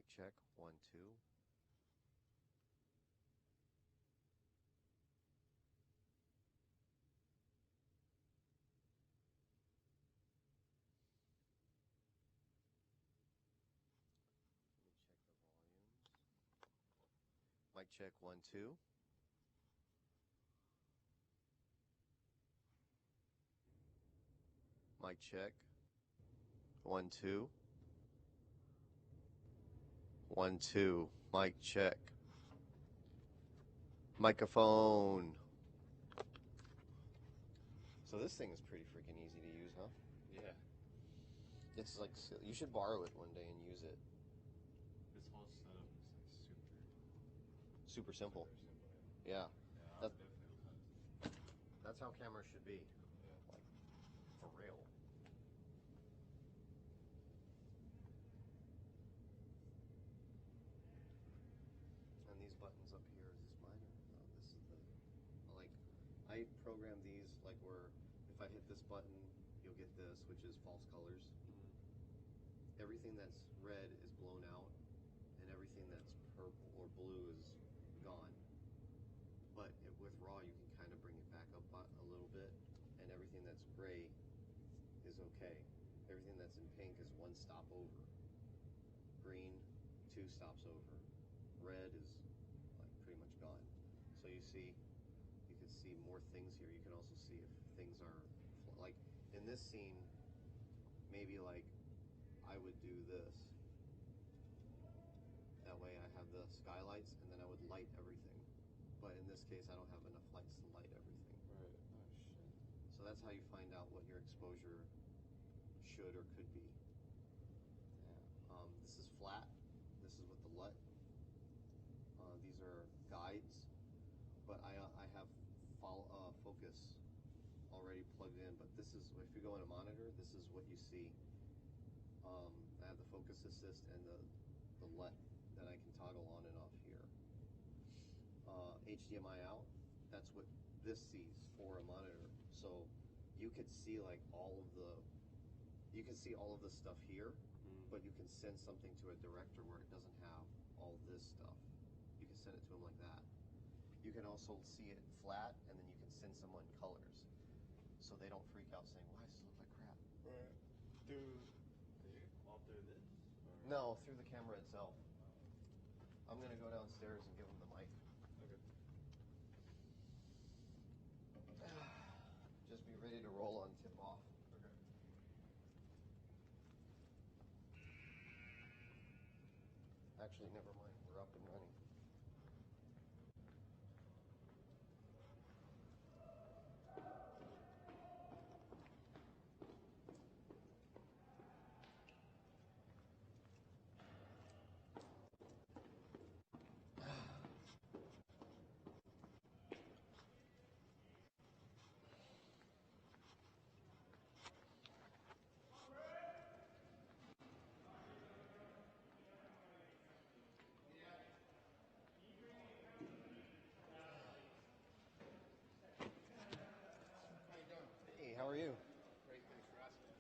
Mic check, 1, 2. Let me check the volumes. Mic check, 1, 2. Mic check, 1, 2. 1, 2. Mic check. Microphone. So this thing is pretty freaking easy to use, huh? Yeah. It's like, you should borrow it one day and use it. This whole setup is like Super simple. Super simple, Yeah. Yeah, That, definitely. that's how cameras should be. Yeah. Like, for real. And these buttons up here, is this mine? No, this is the, like, I program these like where if I hit this button, you'll get this, which is false colors. Mm-hmm. Everything that's red is blown out, and everything that's purple or blue is gone. But with RAW, you can kind of bring it back up a little bit, and everything that's gray is okay. Everything that's in pink is 1 stop over. Green, 2 stops over. Red is like pretty much gone. So you can see more things here. You can also see if things are, like in this scene, maybe like I would do this. That way I have the skylights and then I would light everything. But in this case, I don't have enough lights to light everything. Right. Oh, shit. So that's how you find out what your exposure should or could be. Yeah. This is flat. This is with the LUT. These are guides, but I have focus already plugged in. But this is, if you go in a monitor, this is what you see. I have the focus assist and the LUT that I can toggle on and off here. HDMI out, that's what this sees for a monitor. So you could see like all of the stuff here, but you can send something to a director where it doesn't have all this stuff. You can send it to him like that. You can also see it flat, and then you can send someone colors, so they don't freak out saying, "Why does this look like crap?" Right. All through this? Or? No, through the camera itself. I'm gonna go downstairs and give him the mic. Okay. Just be ready to roll on tip off. Okay. Actually, never mind. We're up and running. Hey, how are you? Great, thanks for asking.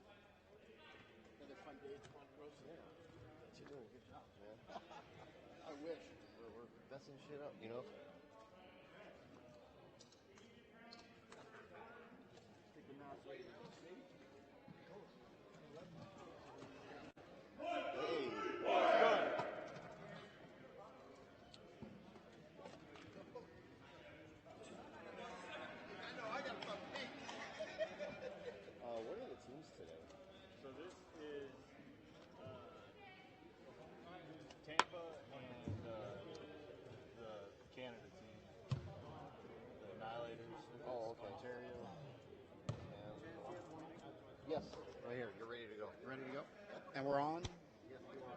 Another fun day at Tampa. Yeah. You're doing a good job, man. I wish. We're messing shit up, you know? Take the mouse right now. Hey. I know, I got a fucking pink. What are the teams today? So this is Tampa and the Canada team, the Annihilators. Oh, okay. Ontario. Yes, right here. You're ready to go. You ready to go? And we're on? Yes, you are.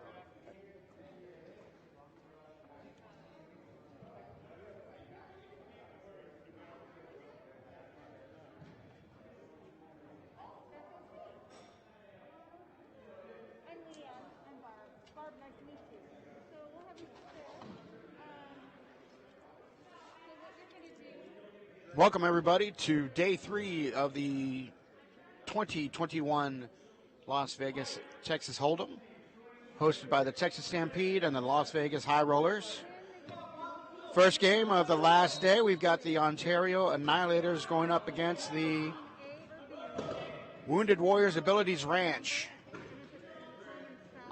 I'm Leah. I'm Barb. Barb, nice to meet you. So we'll have you sit. So what you're going to do... Welcome, everybody, to day 3 of the 2021 Las Vegas Texas Hold'em. hosted by the Texas Stampede and the Las Vegas High Rollers. First game of the last day, we've got the Ontario Annihilators going up against the Wounded Warriors Abilities Ranch.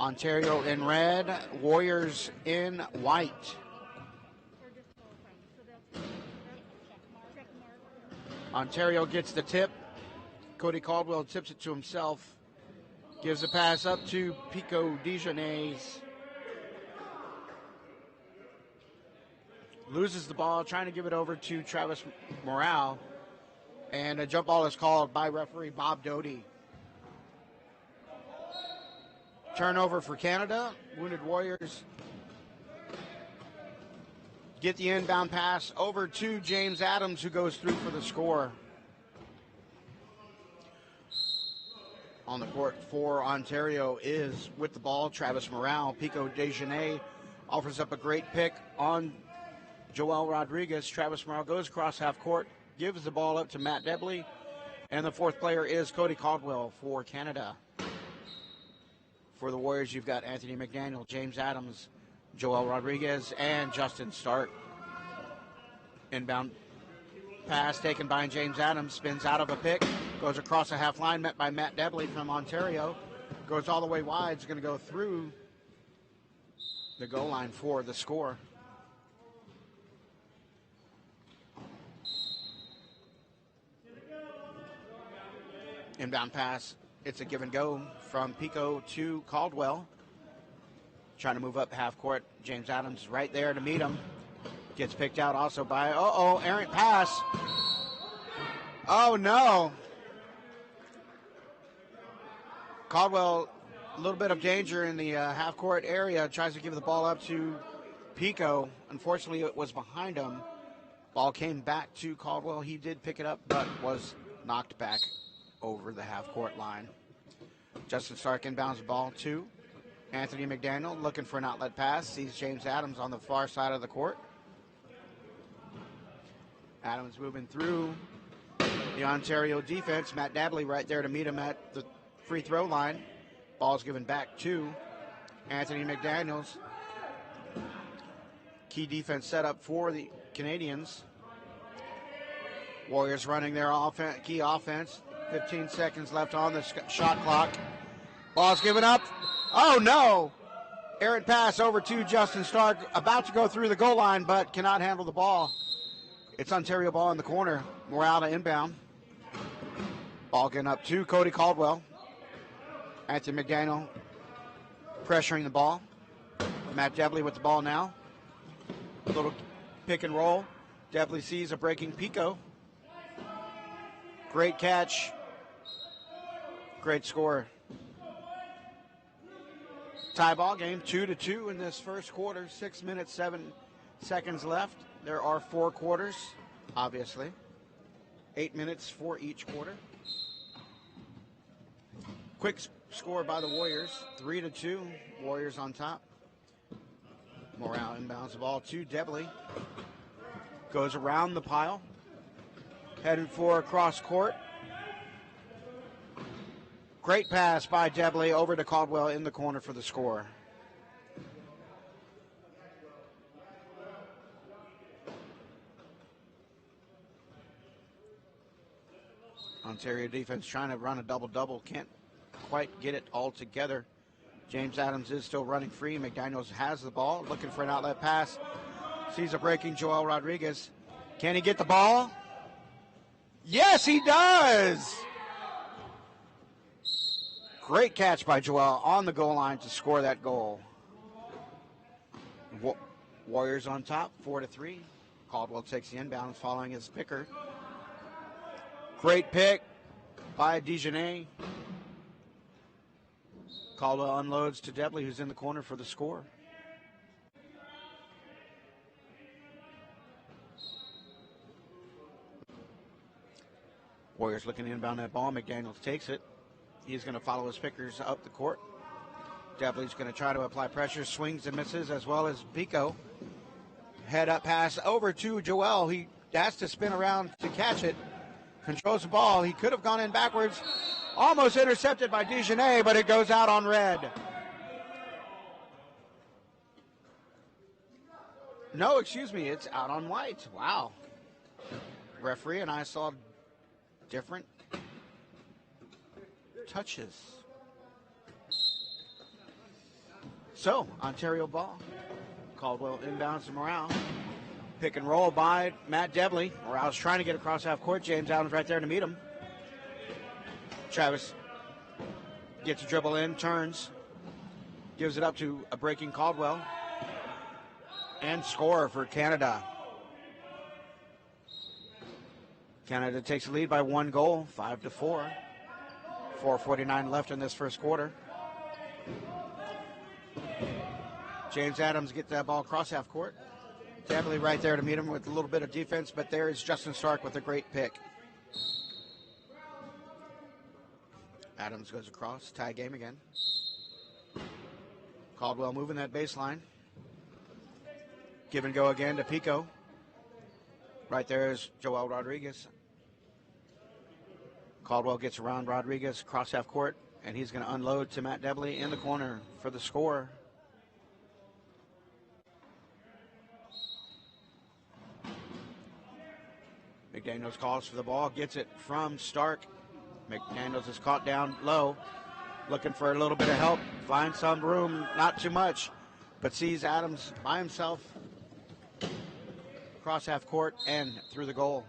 Ontario in red, Warriors in white. Ontario gets the tip. Cody Caldwell tips it to himself. Gives a pass up to Pico Dijonais. Loses the ball, trying to give it over to Travis Morale. And a jump ball is called by referee Bob Doty. Turnover for Canada. Wounded Warriors get the inbound pass over to James Adams, who goes through for the score. On the court for Ontario is with the ball Travis Morale. Pico Dejanay offers up a great pick on Joel Rodriguez. Travis Morale goes across half court, gives the ball up to Matt Debley, and the fourth player is Cody Caldwell for Canada. For the Warriors, you've got Anthony McDaniel, James Adams, Joel Rodriguez, and Justin Stark. Inbound pass taken by James Adams, spins out of a pick, goes across a half line, met by Matt Debley from Ontario, goes all the way wide, is going to go through the goal line for the score. Inbound pass, it's a give and go from Pico to Caldwell. Trying to move up half court. James Adams right there to meet him. Gets picked out also by, errant pass. Oh no. Caldwell, a little bit of danger in the half court area. Tries to give the ball up to Pico. Unfortunately, it was behind him. Ball came back to Caldwell. He did pick it up, but was knocked back over the half court line. Justin Stark inbounds the ball to Anthony McDaniel, looking for an outlet pass. Sees James Adams on the far side of the court. Adams moving through the Ontario defense. Matt Dabley right there to meet him at the free throw line. Ball's given back to Anthony McDaniels. Key defense set up for the Canadians. Warriors running their key offense. 15 seconds left on the shot clock. Ball's given up. Oh no! Errant pass over to Justin Stark, about to go through the goal line, but cannot handle the ball. It's Ontario ball in the corner. Morale to inbound. Ball getting up to Cody Caldwell. Anthony McDaniel pressuring the ball. Matt Debley with the ball now. A little pick and roll. Debley sees a breaking Pico. Great catch. Great score. Tie ball game, 2-2 in this first quarter. 6 minutes, 7 seconds left. There are 4 quarters, obviously. 8 minutes for each quarter. Quick score by the Warriors, 3-2. Warriors on top. Morale inbounds the ball to Debley. Goes around the pile. Headed for cross court. Great pass by Debley over to Caldwell in the corner for the score. Ontario defense trying to run a double-double. Can't quite get it all together. James Adams is still running free. McDaniels has the ball, looking for an outlet pass. Sees a breaking Joel Rodriguez. Can he get the ball? Yes, he does! Great catch by Joel on the goal line to score that goal. Warriors on top, 4-3. Caldwell takes the inbound following his picker. Great pick by Dijonay. Caldwell unloads to Debley, who's in the corner for the score. Warriors looking to inbound that ball. McDaniels takes it. He's going to follow his pickers up the court. Debley's going to try to apply pressure, swings and misses, as well as Pico. Head up pass over to Joel. He has to spin around to catch it. Controls the ball. He could have gone in backwards. Almost intercepted by Dijonay, but it goes out on red. No, excuse me, it's out on white. Wow. Referee and I saw different touches. So, Ontario ball. Caldwell inbounds to Morale. Pick and roll by Matt Debley. Morale's trying to get across half court. James Adams right there to meet him. Travis gets a dribble in, turns, gives it up to a breaking Caldwell. And score for Canada. Canada takes the lead by 1 goal, 5-4. 4:49 left in this first quarter. James Adams gets that ball across half court. Definitely right there to meet him with a little bit of defense, but there is Justin Stark with a great pick. Adams goes across, tie game again. Caldwell moving that baseline. Give and go again to Pico. Right there is Joel Rodriguez. Caldwell gets around Rodriguez, cross half court, and he's going to unload to Matt Debley in the corner for the score. McDaniels calls for the ball, gets it from Stark. McDaniels is caught down low, looking for a little bit of help, finds some room, not too much, but sees Adams by himself. Cross half court and through the goal.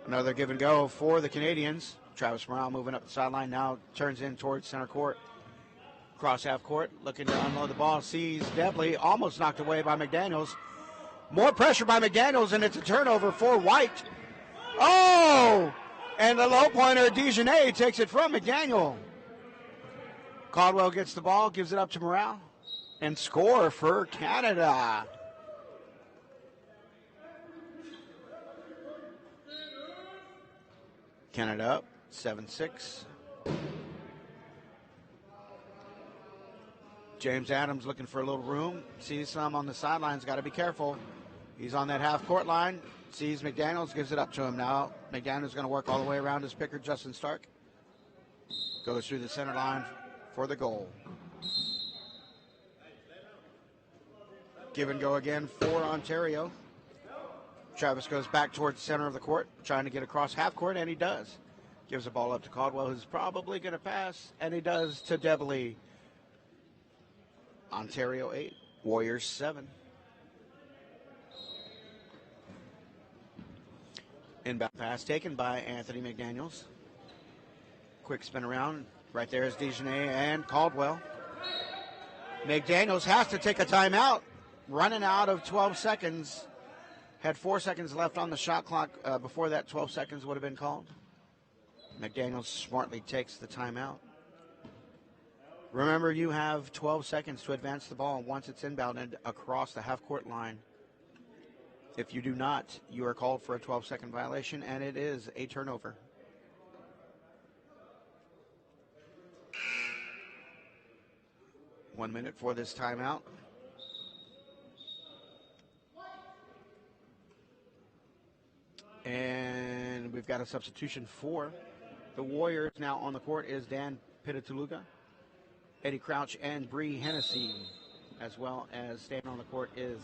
Another give and go for the Canadians. Travis Morale moving up the sideline now, turns in towards center court. Cross half court, looking to unload the ball, sees Debley, almost knocked away by McDaniels. More pressure by McDaniels, and it's a turnover for White. Oh! And the low pointer, Dejanay, takes it from McDaniel. Caldwell gets the ball, gives it up to Morale, and score for Canada. Canada up 7-6. James Adams looking for a little room, sees some on the sidelines, got to be careful. He's on that half court line, sees McDaniels, gives it up to him now. McDaniels going to work all the way around his picker, Justin Stark. Goes through the center line for the goal. Give and go again for Ontario. Travis goes back towards the center of the court, trying to get across half court, and he does. Gives the ball up to Caldwell, who's probably going to pass, and he does to Debley. Ontario 8, Warriors 7. Inbound pass taken by Anthony McDaniels. Quick spin around. Right there is Dejanay and Caldwell. McDaniels has to take a timeout. Running out of 12 seconds. Had 4 seconds left on the shot clock. Before that, 12 seconds would have been called. McDaniels smartly takes the timeout. Remember, you have 12 seconds to advance the ball once it's inbounded across the half-court line. If you do not, you are called for a 12-second violation, and it is a turnover. One minute for this timeout. And we've got a substitution for the Warriors. Now on the court is Dan Pitatuluga, Eddie Crouch, and Bree Hennessy, as well as staying on the court is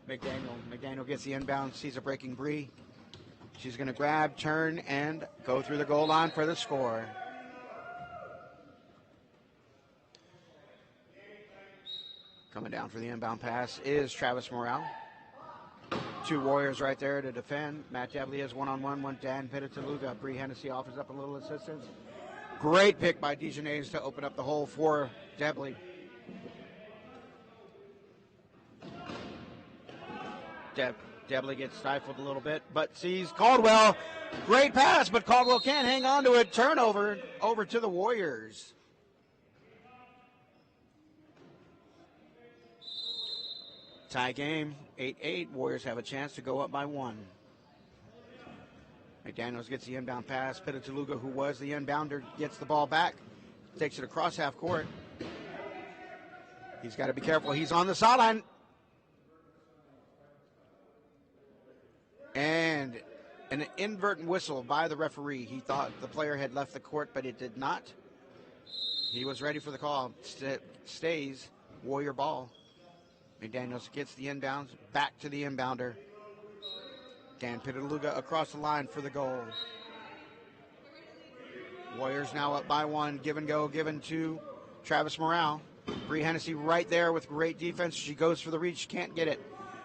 McDaniel. McDaniel gets the inbound, sees a breaking Bree. She's going to grab, turn, and go through the goal line for the score. Coming down for the inbound pass is Travis Morale. Two Warriors right there to defend. Matt Debley is one-on-one, one Dan Pitatuluga. Bree Hennessy offers up a little assistance. Great pick by Dejanay to open up the hole for Debley. Debley gets stifled a little bit, but sees Caldwell. Great pass, but Caldwell can't hang on to it. Turnover over to the Warriors. Tie game, 8-8. Warriors have a chance to go up by 1. McDaniels gets the inbound pass. Pitatuluga, who was the inbounder, gets the ball back. Takes it across half court. He's got to be careful. He's on the sideline. And an inadvertent whistle by the referee. He thought the player had left the court, but it did not. He was ready for the call. Stays. Warrior ball. McDaniels gets the inbounds. Back to the inbounder. Dan Pitaluga across the line for the goal. Warriors now up by 1. Give and go. Given to Travis Morale. Bree Hennessy right there with great defense. She goes for the reach. Can't get it.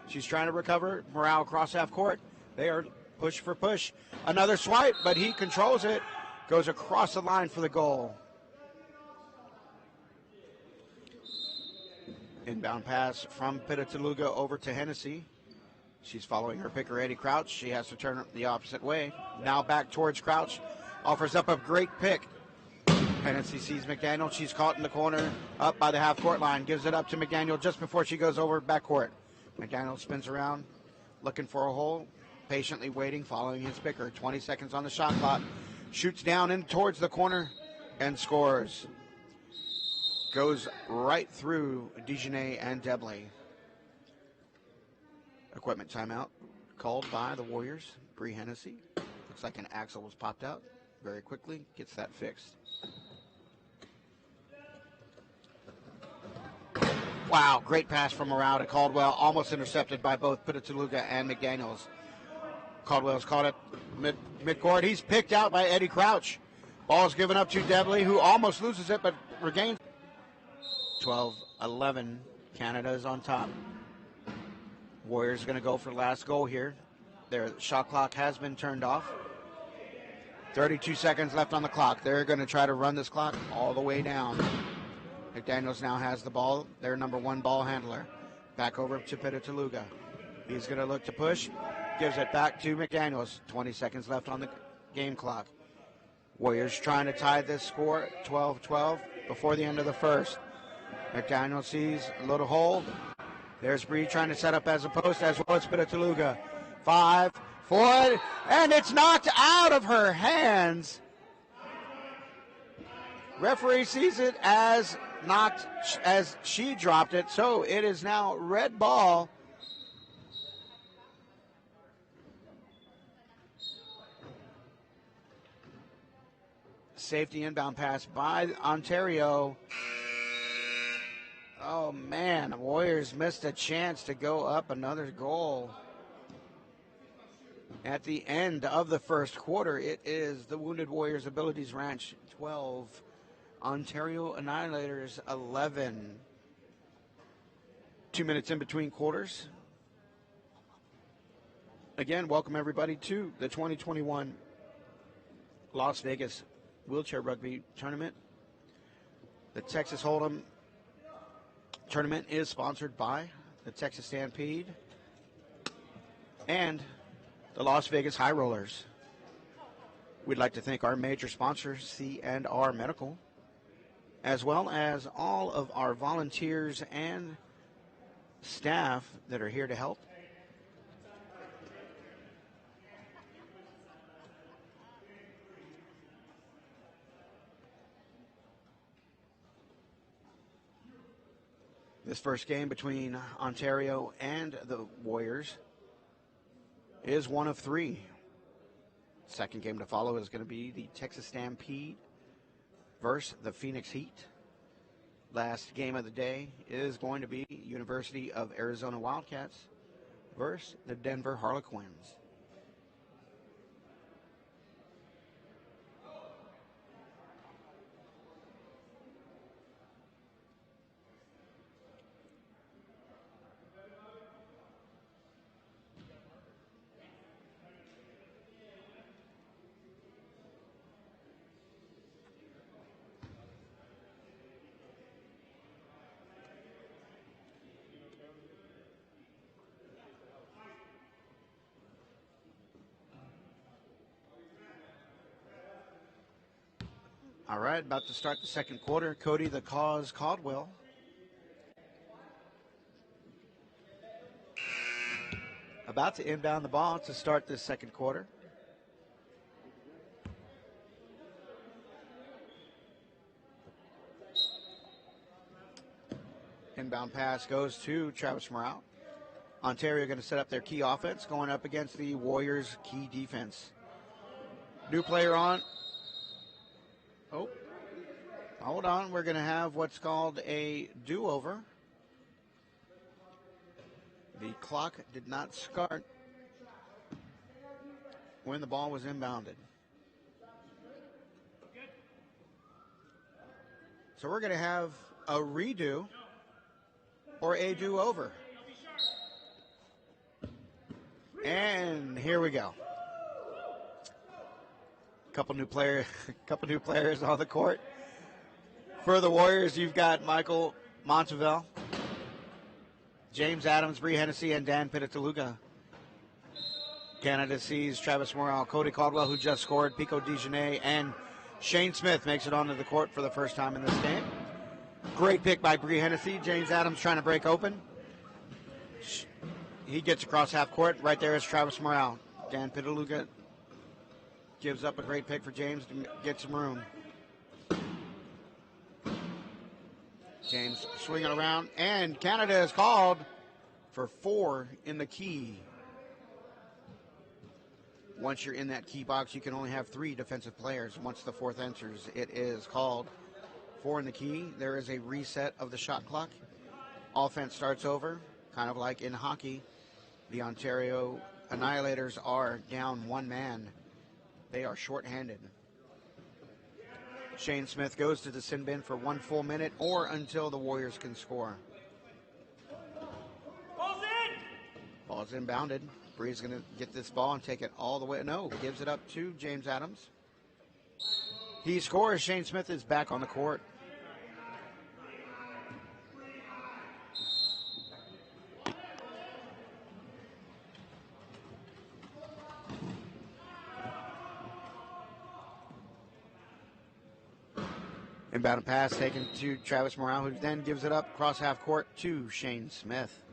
She's trying to recover. Morale across half court. They are push for push. Another swipe, but he controls it. Goes across the line for the goal. Inbound pass from Pitaluga over to Hennessy. She's following her picker, Eddie Crouch. She has to turn the opposite way. Now back towards Crouch. Offers up a great pick. Hennessy sees McDaniel. She's caught in the corner, up by the half-court line. Gives it up to McDaniel just before she goes over backcourt. McDaniel spins around, looking for a hole, patiently waiting, following his picker. 20 seconds on the shot clock. Shoots down in towards the corner and scores. Goes right through Dejanay and Debley. Equipment timeout called by the Warriors. Bree Hennessy. Looks like an axle was popped out very quickly. Gets that fixed. Wow, great pass from Morale to Caldwell. Almost intercepted by both Pitaluga and McDaniels. Caldwell's caught it midcourt. He's picked out by Eddie Crouch. Ball's given up to Debley, who almost loses it but regains. 12-11. Canada is on top. Warriors going to go for last goal here. Their shot clock has been turned off. 32 seconds left on the clock. They're going to try to run this clock all the way down. McDaniels now has the ball. Their number 1 ball handler. Back over to Pitaluga. He's going to look to push. Gives it back to McDaniels. 20 seconds left on the game clock. Warriors trying to tie this score 12-12 before the end of the first. McDaniel sees a little hole. There's Bree trying to set up as a post as well as Pitaluga. 5, 4, and it's knocked out of her hands. Referee sees it as knocked as she dropped it, so it is now red ball. Safety inbound pass by Ontario. Oh, man, the Warriors missed a chance to go up another goal. At the end of the first quarter, it is the Wounded Warriors Abilities Ranch 12, Ontario Annihilators 11. 2 minutes in between quarters. Again, welcome everybody to the 2021 Las Vegas Wheelchair Rugby Tournament. The Texas Hold'em tournament is sponsored by the Texas Stampede and the Las Vegas High Rollers. We'd like to thank our major sponsors, C&R Medical, as well as all of our volunteers and staff that are here to help. This first game between Ontario and the Warriors is one of 3. Second game to follow is going to be the Texas Stampede versus the Phoenix Heat. Last game of the day is going to be University of Arizona Wildcats versus the Denver Harlequins. All right, about to start the second quarter. Cody the Cause Caldwell. About to inbound the ball to start this second quarter. Inbound pass goes to Travis Morale. Ontario going to set up their key offense, going up against the Warriors' key defense. New player on. Oh, Hold on. We're going to have what's called a do-over. The clock did not start when the ball was inbounded. So we're going to have a redo or a do-over. And here we go. Couple new players on the court. For the Warriors, you've got Michael Montevel, James Adams, Bree Hennessy, and Dan Pitataluga. Canada sees Travis Morrell, Cody Caldwell, who just scored, Pico DeJournette, and Shane Smith makes it onto the court for the first time in this game. Great pick by Bree Hennessy. James Adams trying to break open. He gets across half court. Right there is Travis Morrell. Dan Pitataluga gives up a great pick for James to get some room. James swinging around, and Canada is called for 4 in the key. Once you're in that key box, you can only have 3 defensive players. Once the 4th enters, it is called 4 in the key. There is a reset of the shot clock. Offense starts over, kind of like in hockey. The Ontario Annihilators are down 1 man. They are shorthanded. Shane Smith goes to the sin bin for 1 full minute or until the Warriors can score. Ball's inbounded. Bree's going to get this ball and take it all the way. No, gives it up to James Adams. He scores. Shane Smith is back on the court. Inbound pass taken to Travis Morrell, who then gives it up across half court to Shane Smith.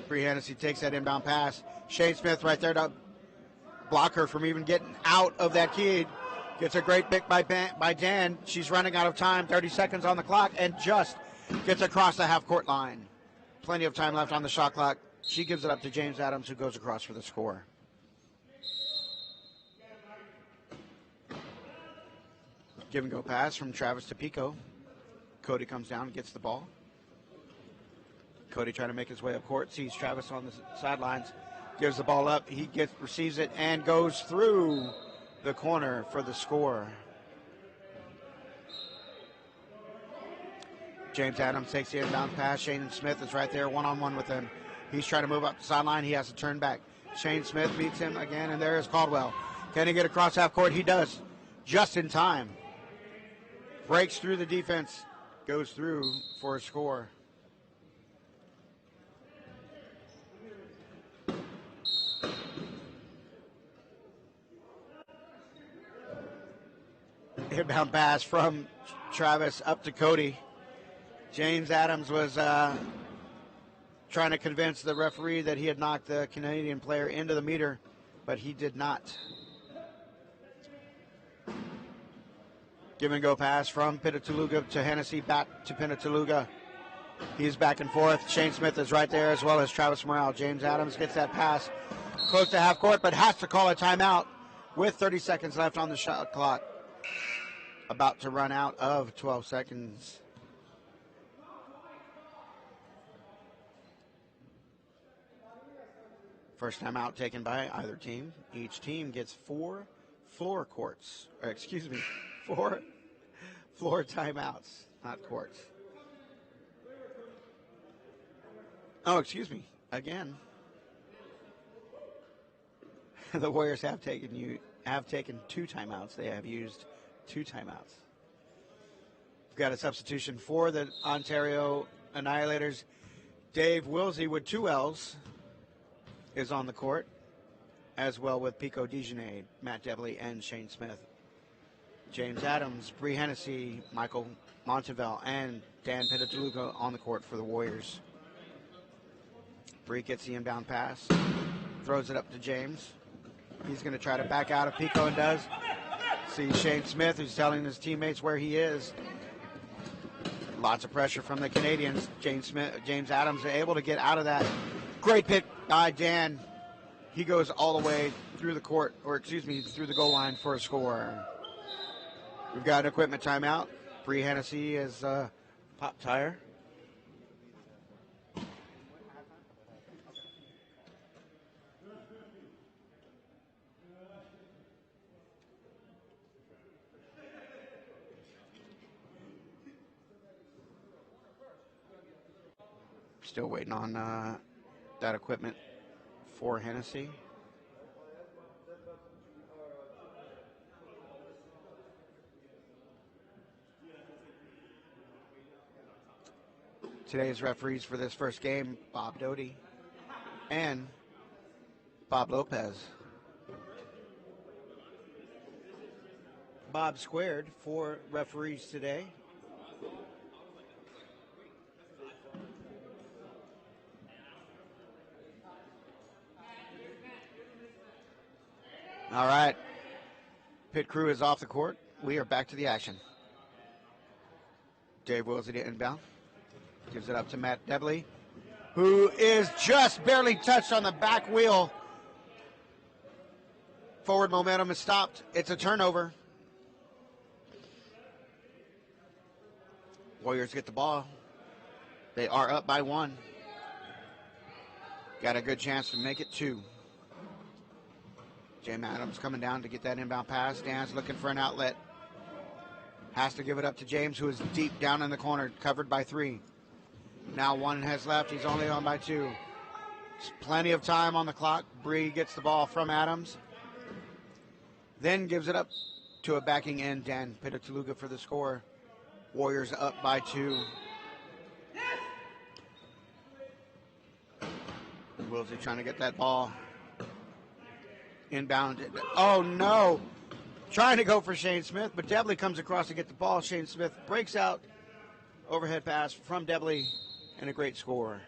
Bree Hennessy takes that inbound pass. Shane Smith right there to block her from even getting out of that key. Gets a great pick by Dan. She's running out of time, 30 seconds on the clock, and just gets across the half court line. Plenty of time left on the shot clock. She gives it up to James Adams, who goes across for the score. Give and go pass from Travis to Pico. Cody comes down and gets the ball. Cody trying to make his way up court, sees Travis on the sidelines, gives the ball up. He receives it and goes through the corner for the score. James Adams takes the inbound pass. Shane Smith is right there one-on-one with him. He's trying to move up the sideline. He has to turn back. Shane Smith beats him again, and there is Caldwell. Can he get across half court? He does, just in time. Breaks through the defense, goes through for a score. Inbound pass from Travis up to Cody. James Adams was trying to convince the referee that he had knocked the Canadian player into the meter, but he did not. Give and go pass from Pitataluga to Hennessy, back to Pitataluga. He's back and forth. Shane Smith is right there, as well as Travis Morrell. James Adams gets that pass close to half court, but has to call a timeout with 30 seconds left on the shot clock. About to run out of 12 seconds. First timeout taken by either team. Each team gets 4 floor timeouts, not courts. Oh, excuse me. Again, the Warriors have taken 2 timeouts. They have used 2 timeouts. We've got a substitution for the Ontario Annihilators. Dave Wilsey with 2 L's is on the court, as well with Pico DeJournette, Matt Debley, and Shane Smith. James Adams, Bree Hennessy, Michael Montevel, and Dan Pitataluga on the court for the Warriors. Bree gets the inbound pass, throws it up to James. He's going to try to back out of Pico and does. See Shane Smith, who's telling his teammates where he is. Lots of pressure from the Canadians. James Adams able to get out of that. Great pick by Dan He goes all the way through the court, or excuse me, through the goal line for a score. We've got an equipment timeout. Bree Hennessy is pop tire. Still waiting on that equipment for Hennessy. Today's referees for this first game, Bob Doty and Bob Lopez. Bob squared, 4 referees today. All right. Pit crew is off the court. We are back to the action. Dave Wills at inbound. Gives it up to Matt Debley, who is just barely touched on the back wheel. Forward momentum is stopped. It's a turnover. Warriors get the ball. They are up by 1. Got a good chance to make it 2. James Adams coming down to get that inbound pass. Dan's looking for an outlet. Has to give it up to James, who is deep down in the corner, covered by 3. Now 1 has left. He's only on by 2. There's plenty of time on the clock. Bree gets the ball from Adams. Then gives it up to a backing end, Dan Pitataluga for the score. Warriors up by 2. Wilsey trying to get that ball. Inbound. Oh, no. Trying to go for Shane Smith, but Debley comes across to get the ball. Shane Smith breaks out. Overhead pass from Debley, and a great score.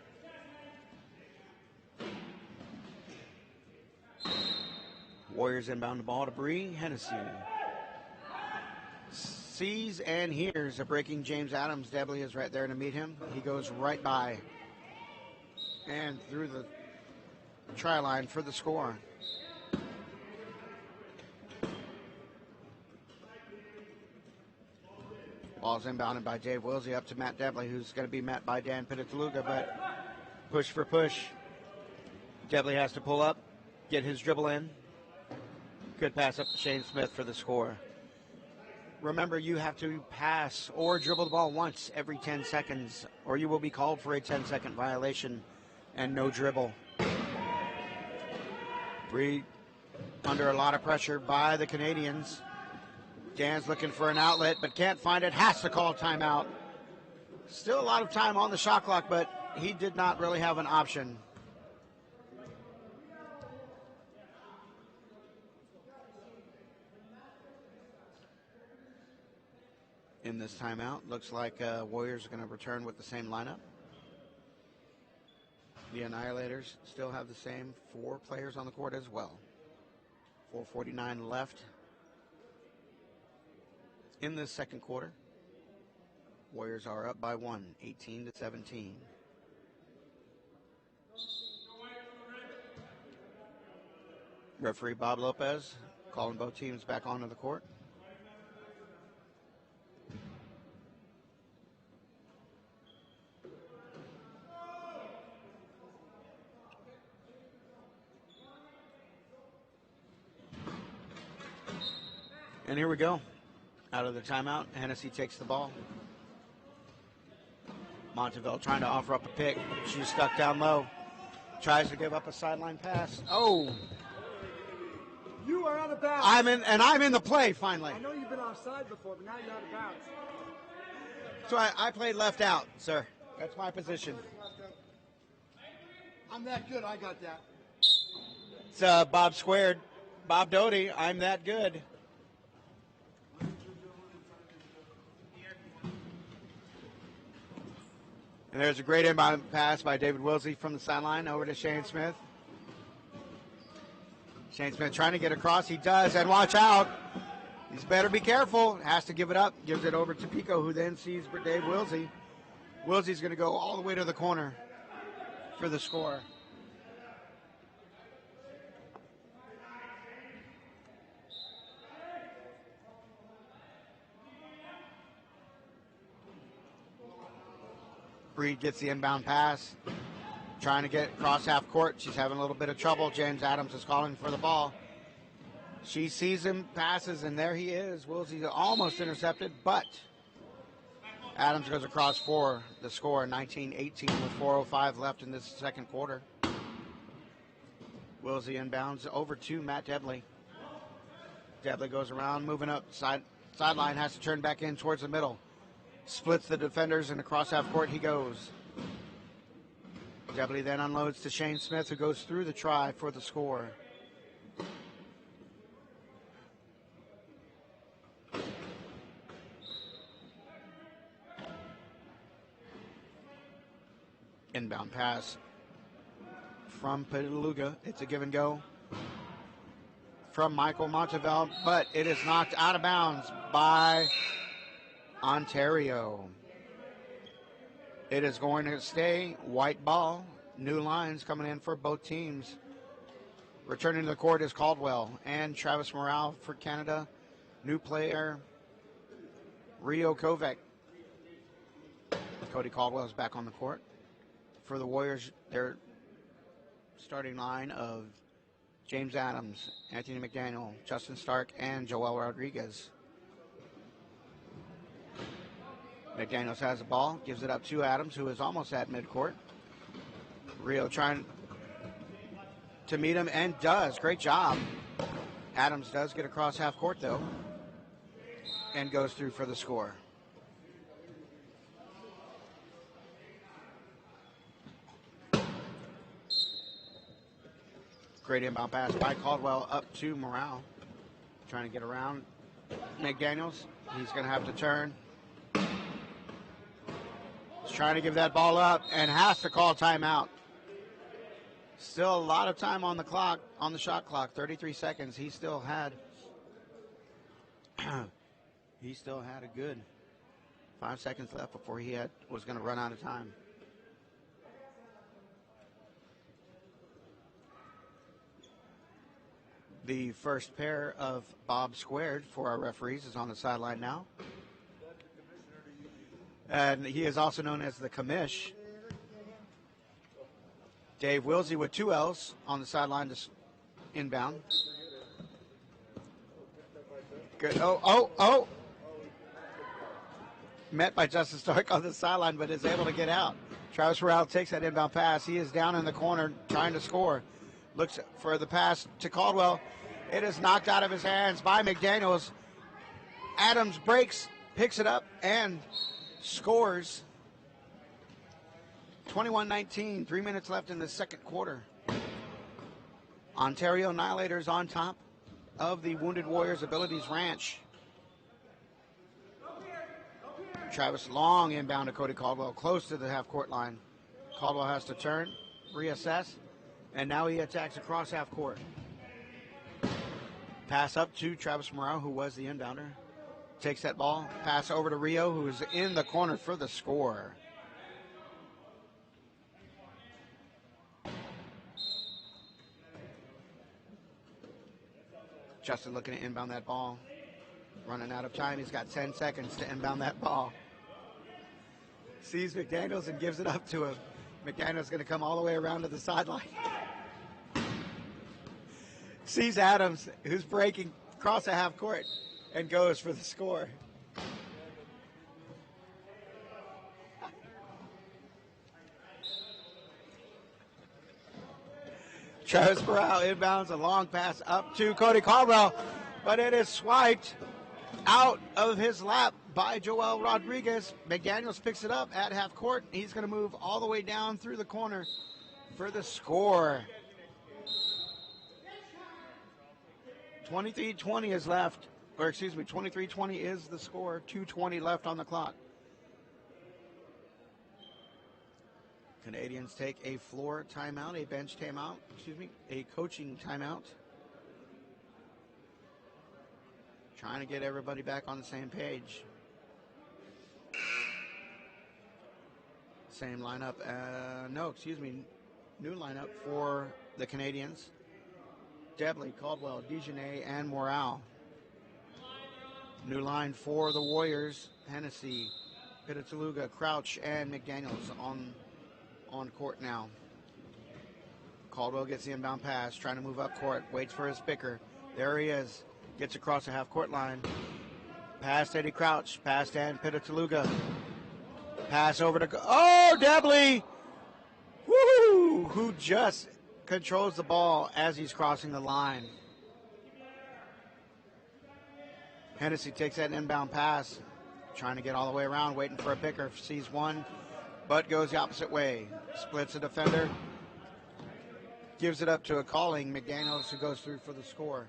Warriors inbound the ball to Bree Hennessy. Sees and hears a breaking James Adams. Debley is right there to meet him. He goes right by and through the try line for the score. Ball's inbounded by Dave Wilsey up to Matt Debley, who's going to be met by Dan Pitataluga, but push for push. Debley has to pull up, get his dribble in. Good pass up to Shane Smith for the score. Remember, you have to pass or dribble the ball once every 10 seconds, or you will be called for a 10-second violation and no dribble. Bree under a lot of pressure by the Canadians. Dan's looking for an outlet, but can't find it. Has to call timeout. Still a lot of time on the shot clock, but he did not really have an option. In this timeout, looks like Warriors are going to return with the same lineup. The Annihilators still have the same 4 players on the court as well. 4:49 left in this second quarter. Warriors are up by 1, 18-17. Referee Bob Lopez calling both teams back onto the court. And here we go. Out of the timeout, Hennessy takes the ball. Monteville trying to offer up a pick. She's stuck down low. Tries to give up a sideline pass. Oh. You are out of bounds. I'm in the play finally. I know you've been offside before, but now you're out of bounds. So I played left out, sir. That's my position. I'm that good. I got that. It's Bob squared. Bob Doty, I'm that good. And there's a great inbound pass by David Wilsey from the sideline over to Shane Smith. Shane Smith trying to get across. He does, and watch out. He's better be careful. Has to give it up. Gives it over to Pico, who then sees Dave Wilsey. Wilsey's going to go all the way to the corner for the score. Reed gets the inbound pass. Trying to get across half court. She's having a little bit of trouble. James Adams is calling for the ball. She sees him, passes, and there he is. Wilsey's almost intercepted, but Adams goes across for the score, 19-18 with 4:05 left in this second quarter. Wilsey inbounds over to Matt Debley. Debley goes around, moving up. Sideline has to turn back in towards the middle. Splits the defenders, and across half court he goes. Debley then unloads to Shane Smith, who goes through the try for the score. Inbound pass from Pedaluga. It's a give and go from Michael Montevel, but it is knocked out of bounds by Ontario. It is going to stay white ball. New lines coming in for both teams. Returning to the court is Caldwell and Travis Morale for Canada. New player, Rio Kovac. Cody Caldwell is back on the court. For the Warriors, their starting line of James Adams, Anthony McDaniel, Justin Stark, and Joel Rodriguez. McDaniels has the ball, gives it up to Adams, who is almost at midcourt. Rio trying to meet him, and does. Great job. Adams does get across half court, though, and goes through for the score. Great inbound pass by Caldwell up to Morale. Trying to get around McDaniels. He's going to have to turn. He's trying to give that ball up and has to call timeout. Still a lot of time on the clock, on the shot clock, 33 seconds. He still had a good 5 seconds left before he was going to run out of time. The first pair of Bob Squared for our referees is on the sideline now. And he is also known as the commish. Dave Wilsey with 2 L's on the sideline to inbound. Good. Oh. Met by Justin Stark on the sideline, but is able to get out. Travis Morale takes that inbound pass. He is down in the corner trying to score. Looks for the pass to Caldwell. It is knocked out of his hands by McDaniels. Adams breaks, picks it up, and scores. 21-19, 3 minutes left in the second quarter. Ontario Annihilators on top of the Wounded Warriors Abilities Ranch. Travis long inbound to Cody Caldwell, close to the half-court line. Caldwell has to turn, reassess, and now he attacks across half-court. Pass up to Travis Morale, who was the inbounder. Takes that ball, pass over to Rio, who is in the corner for the score. Justin looking to inbound that ball. Running out of time. He's got 10 seconds to inbound that ball. Sees McDaniels and gives it up to him. McDaniels going to come all the way around to the sideline. Sees Adams, who's breaking across the half court, and goes for the score. Travis Morale inbounds a long pass up to Cody Caldwell, but it is swiped out of his lap by Joel Rodriguez. McDaniels picks it up at half court. He's going to move all the way down through the corner for the score. 23-20 is left, or excuse me, 23-20 is the score. 2:20 left on the clock. Canadians take a floor timeout, a bench timeout, a coaching timeout. Trying to get everybody back on the same page. Same lineup, new lineup for the Canadians. Debley, Caldwell, Dejanay, and Morale. New line for the Warriors, Hennessy, Pitataluga, Crouch, and McDaniels on court now. Caldwell gets the inbound pass, trying to move up court, waits for his picker. There he is. Gets across the half-court line. Pass to Eddie Crouch. Pass to Dan Pitataluga. Pass over to... Oh, Debley! Woo! Who just controls the ball as he's crossing the line. Hennessy takes that inbound pass. Trying to get all the way around, waiting for a picker. Sees one, but goes the opposite way. Splits a defender. Gives it up to a calling. McDaniels, who goes through for the score.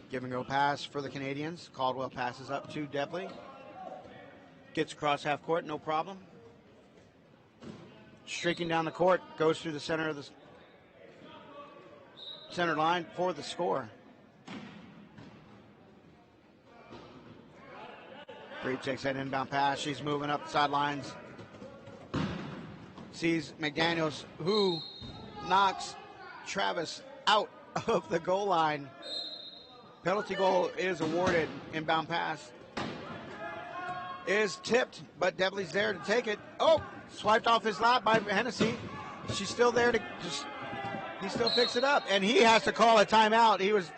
Give and go pass for the Canadians. Caldwell passes up to Debley. Gets across half court, no problem. Streaking down the court, goes through the center of the center line for the score. Reed takes that inbound pass. She's moving up the sidelines. Sees McDaniels, who knocks Travis out of the goal line. Penalty goal is awarded. Inbound pass is tipped, but Debley's there to take it. Oh, swiped off his lap by Hennessy. She's still there to just, he still picks it up, and he has to call a timeout. He was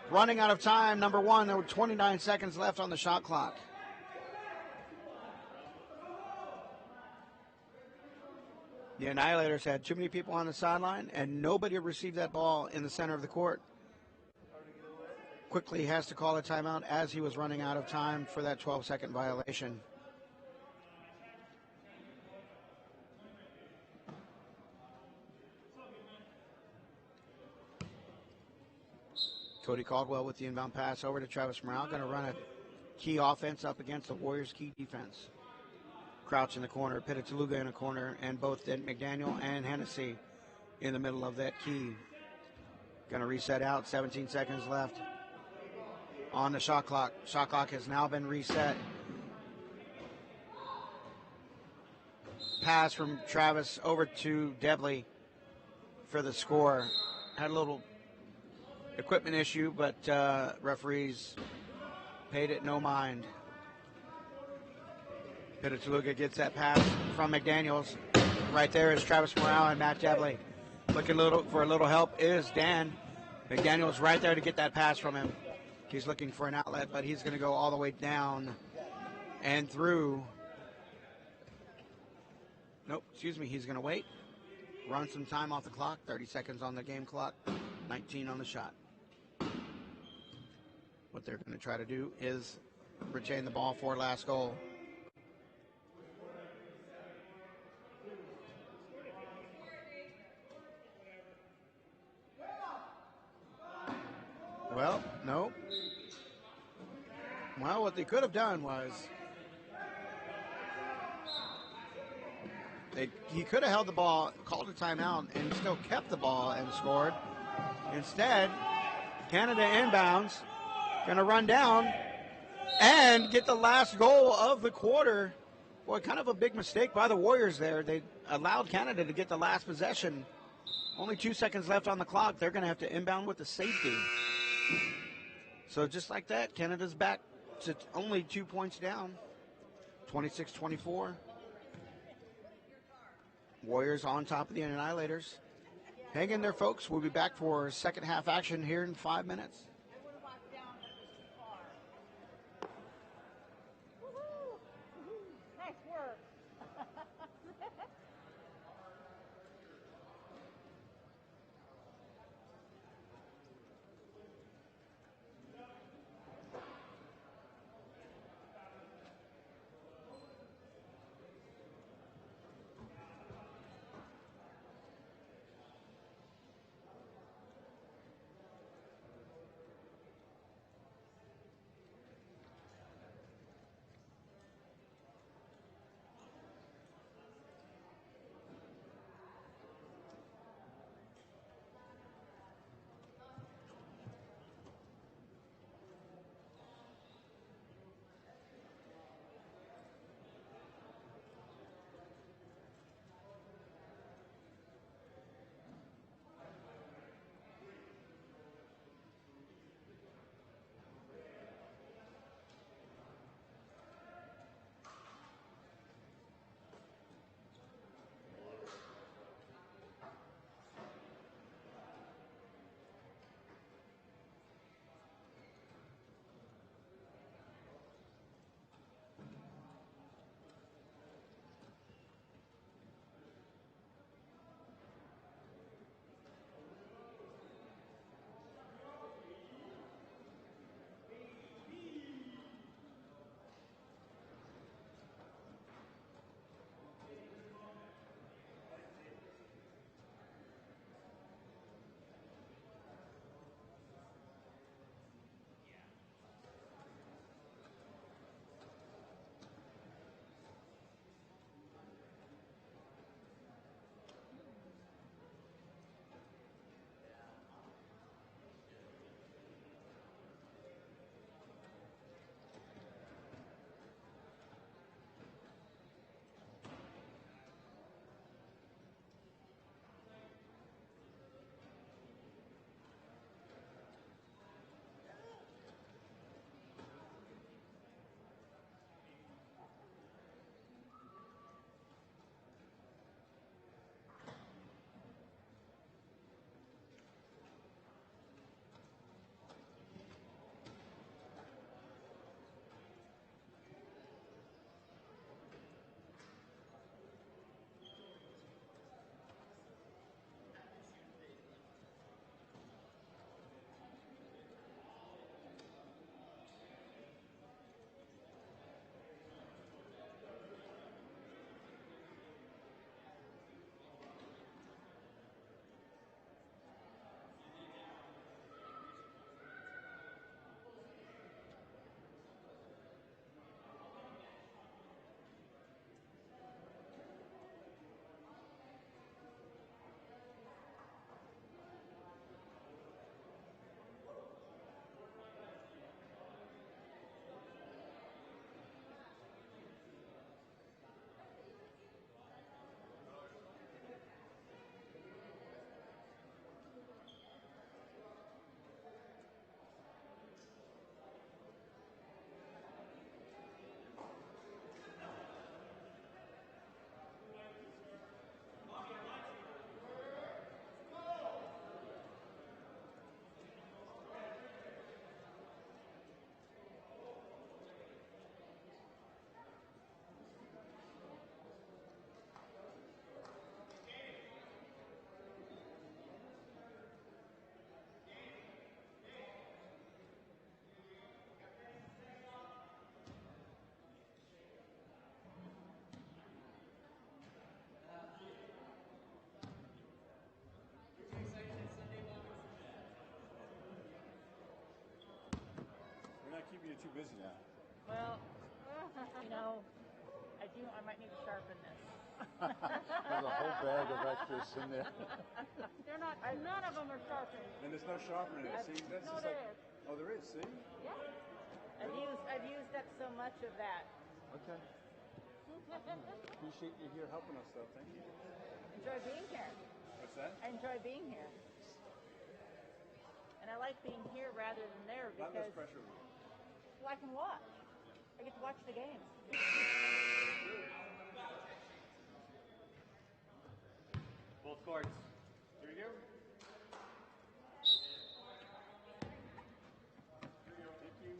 running out of time, number one. There were 29 seconds left on the shot clock. The Annihilators had too many people on the sideline, and nobody received that ball in the center of the court. Quickly has to call a timeout as he was running out of time for that 12-second violation. Cody Caldwell with the inbound pass over to Travis Morale. Going to run a key offense up against the Warriors' key defense. Crouch in the corner, Pitataluga in a corner, and both McDaniel and Hennessy in the middle of that key. Going to reset out, 17 seconds left on the shot clock. Shot clock has now been reset. Pass from Travis over to Debley for the score. Had a little equipment issue, but referees paid it no mind. Pitataluga gets that pass from McDaniels. Right there is Travis Morale and Matt Debley. Looking for a little help is Dan. McDaniels right there to get that pass from him. He's looking for an outlet, but he's going to go all the way down and through. Nope, excuse me, he's going to wait. Run some time off the clock, 30 seconds on the game clock, 19 on the shot. What they're going to try to do is retain the ball for last goal. Well, no. Well, what they could have done was he could have held the ball, called a timeout, and still kept the ball and scored. Instead, Canada inbounds, going to run down and get the last goal of the quarter. Boy, kind of a big mistake by the Warriors there. They allowed Canada to get the last possession. Only 2 seconds left on the clock. They're going to have to inbound with the safety. So just like that, Canada's back to only 2 points down, 26-24. Warriors on top of the Annihilators. Hang in there, folks. We'll be back for second half action here in 5 minutes. Nice work. too busy now. Well, you know, I might need to sharpen this. There's a whole bag of extras in there. They're not, none of them are sharpened. And there's no sharpener in it. See, that's No, just there like, is. oh, there is. See? Yeah. I've used up so much of that. Okay. Appreciate you here helping us, though. Thank you. Enjoy being here. What's that? I enjoy being here. And I like being here rather than there A lot less because pressure. well, I can watch. I get to watch the games. Both courts. Here we go. Thank you.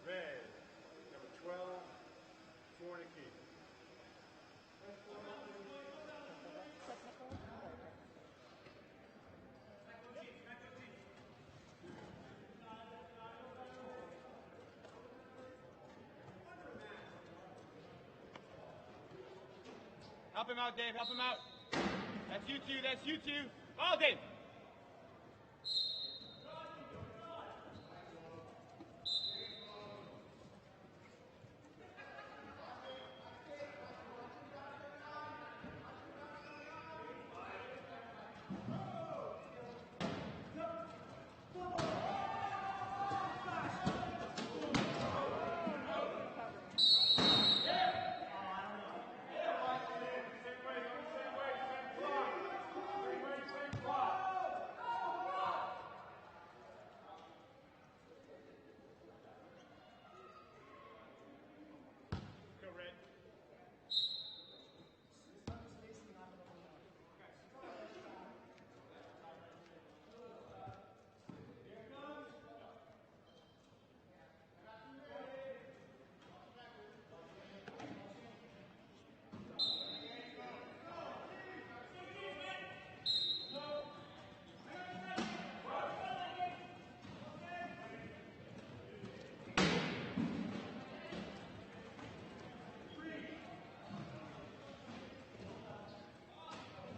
Red, number 12, Fornicky. Help him out, Dave. Help him out. That's you two. That's you two. Oh, Dave. Go, Red.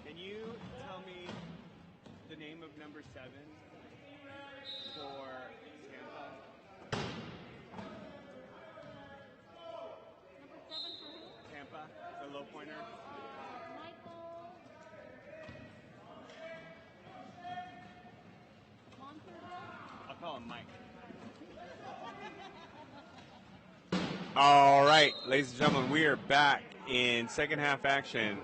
Can you tell me the name of number 7 for Tampa? Number 7 for who? Tampa, the low pointer. Michael Monterville? I'll call him Mike. All right, ladies and gentlemen, we are back in second half action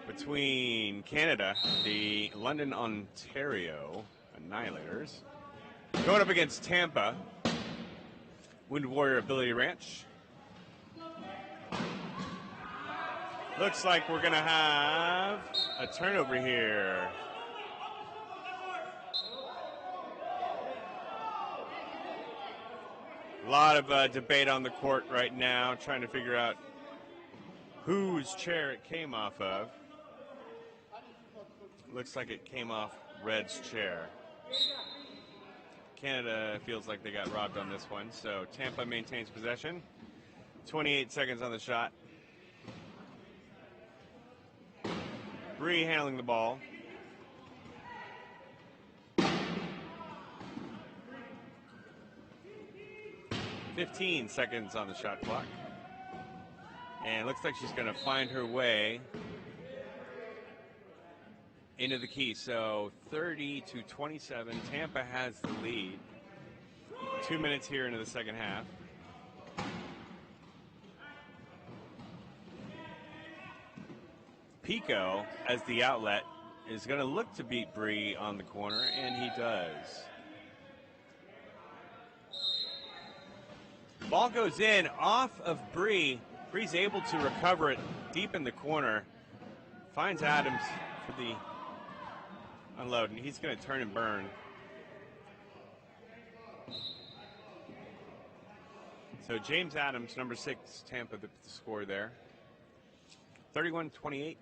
between Canada, the London, Ontario Annihilators, going up against Tampa, Wounded Warrior Ability Ranch. Looks like we're going to have a turnover here. A lot of debate on the court right now, trying to figure out whose chair it came off of. Looks like it came off Red's chair. Canada feels like they got robbed on this one, so Tampa maintains possession. 28 seconds on the shot. Bree handling the ball. 15 seconds on the shot clock. And looks like she's going to find her way into the key. So 30-27. Tampa has the lead. 2 minutes here into the second half. Pico, as the outlet, is going to look to beat Bree on the corner, and he does. Ball goes in off of Bree. Bree's able to recover it deep in the corner. Finds Adams for the unload, and he's going to turn and burn. So James Adams, number 6, Tampa, the score there. 31-28.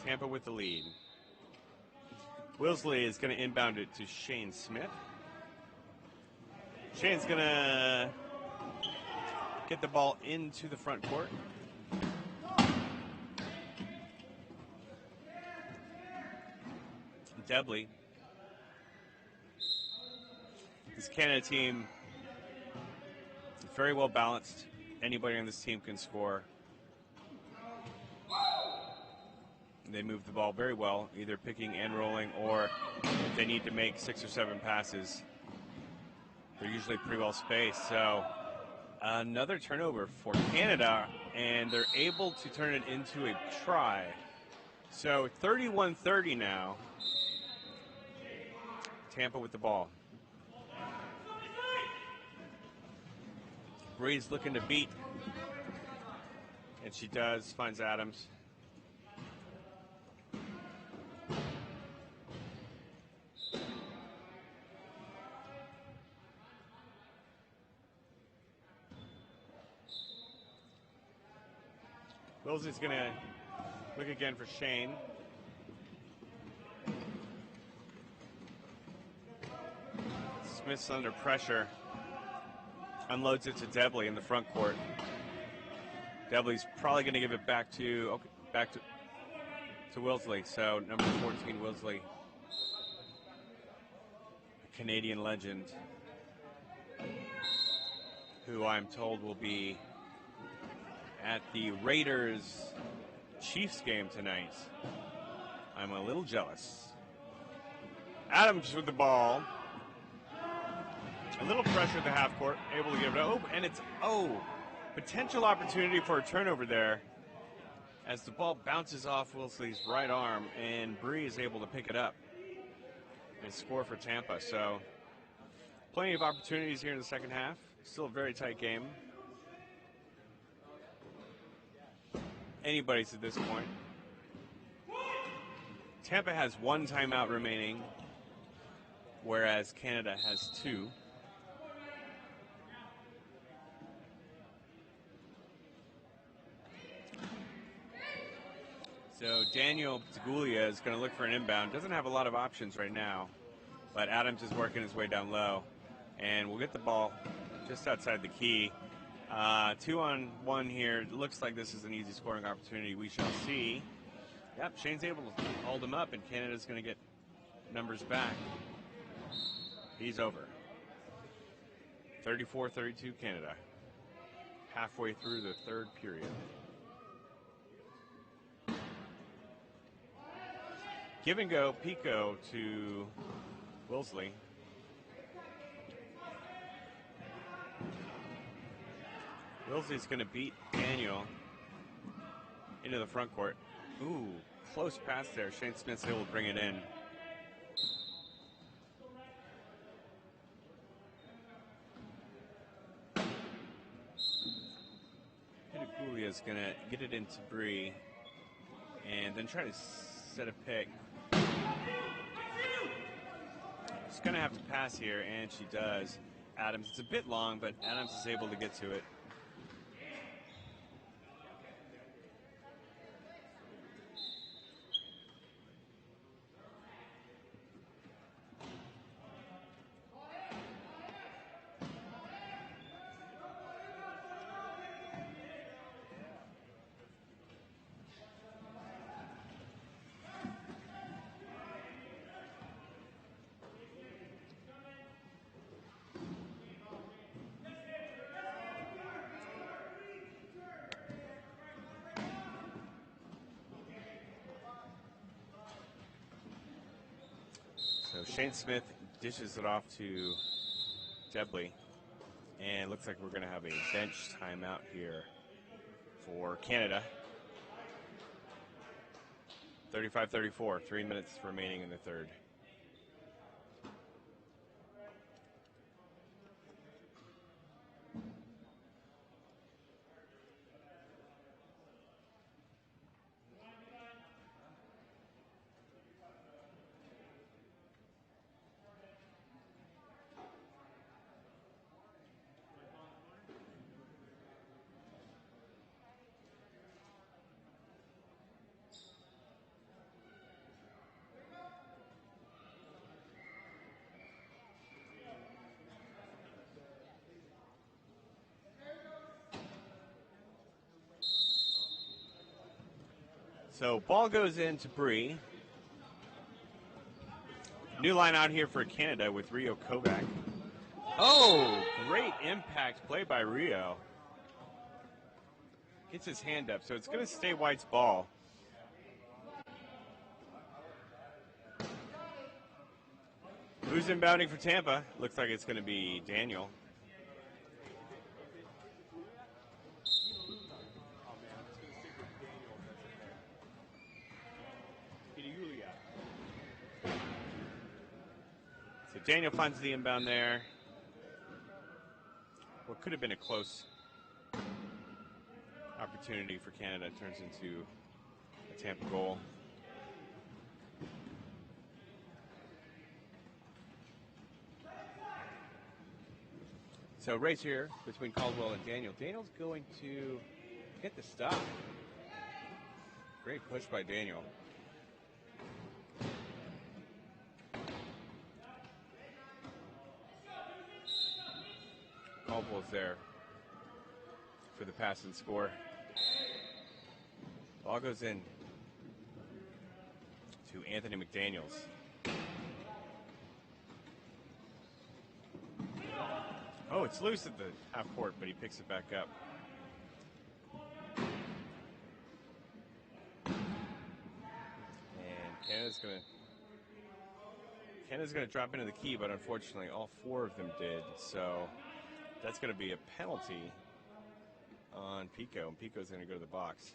Tampa with the lead. Wilsley is going to inbound it to Shane Smith. Shane's going to get the ball into the front court. Debley. This Canada team is very well balanced. Anybody on this team can score. They move the ball very well, either picking and rolling, or if they need to make 6 or 7 passes, they're usually pretty well spaced. So another turnover for Canada, and they're able to turn it into a try. So 31-30 now. Tampa with the ball. Bree's looking to beat, and she does, finds Adams. Willsey's going to look again for Shane. Smith's under pressure. Unloads it to Debley in the front court. Debley's probably going to give it back to Wilsley. So number 14, Wilsley, a Canadian legend, who I'm told will be at the Raiders-Chiefs game tonight. I'm a little jealous. Adams with the ball. A little pressure at the half court, able to give it up, and it's potential opportunity for a turnover there as the ball bounces off Wilsley's right arm, and Bree is able to pick it up and score for Tampa. So plenty of opportunities here in the second half. Still a very tight game. Anybody's at this point. Tampa has 1 timeout remaining, whereas Canada has 2. So Daniel Tagulia is going to look for an inbound. Doesn't have a lot of options right now, but Adams is working his way down low, and we'll get the ball just outside the key. 2-on-1 here. It looks like this is an easy scoring opportunity. We shall see. Yep, Shane's able to hold him up, and Canada's going to get numbers back. He's over. 34-32 Canada. Halfway through the third period. Give and go, Pico to Wilsley. Wilsley's going to beat Daniel into the front court. Ooh, close pass there. Shane Smith's able to bring it in. Gulia's going to get it into Bree and then try to set a pick. She's going to have to pass here, and she does. Adams, it's a bit long, but Adams is able to get to it. Shane Smith dishes it off to Debley. And it looks like we're going to have a bench timeout here for Canada. 35-34, 3 minutes remaining in the third. So ball goes into Bree. New line out here for Canada with Rio Kovac. Oh, great impact play by Rio. Gets his hand up, so it's going to stay White's ball. Who's inbounding for Tampa? Looks like it's going to be Daniel. So Daniel finds the inbound there. What could have been a close opportunity for Canada turns into a Tampa goal. So race here between Caldwell and Daniel. Daniel's going to hit the stop. Great push by Daniel. Caldwell's there for the pass and score. Ball goes in to Anthony McDaniels. Oh, it's loose at the half court, but he picks it back up. And Canada's gonna drop into the key, but unfortunately all four of them did. So that's gonna be a penalty on Pico, and Pico's gonna go to the box.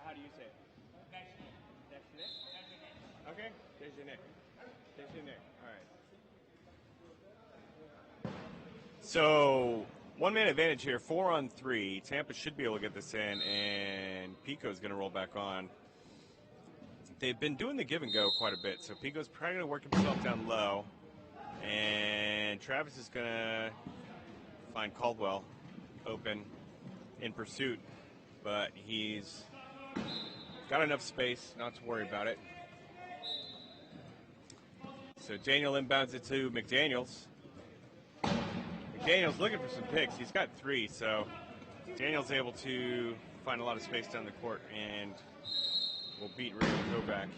How do you say it? Okay, Dejanet. All right. So 1 man advantage here, 4-on-3. Tampa should be able to get this in, and Pico's going to roll back on. They've been doing the give and go quite a bit, so Pico's probably going to work himself down low, and Travis is going to find Caldwell open in pursuit, but he's got enough space not to worry about it. So Daniel inbounds it to McDaniels. McDaniels looking for some picks. He's got 3, so Daniel's able to find a lot of space down the court and will beat Rio Kovac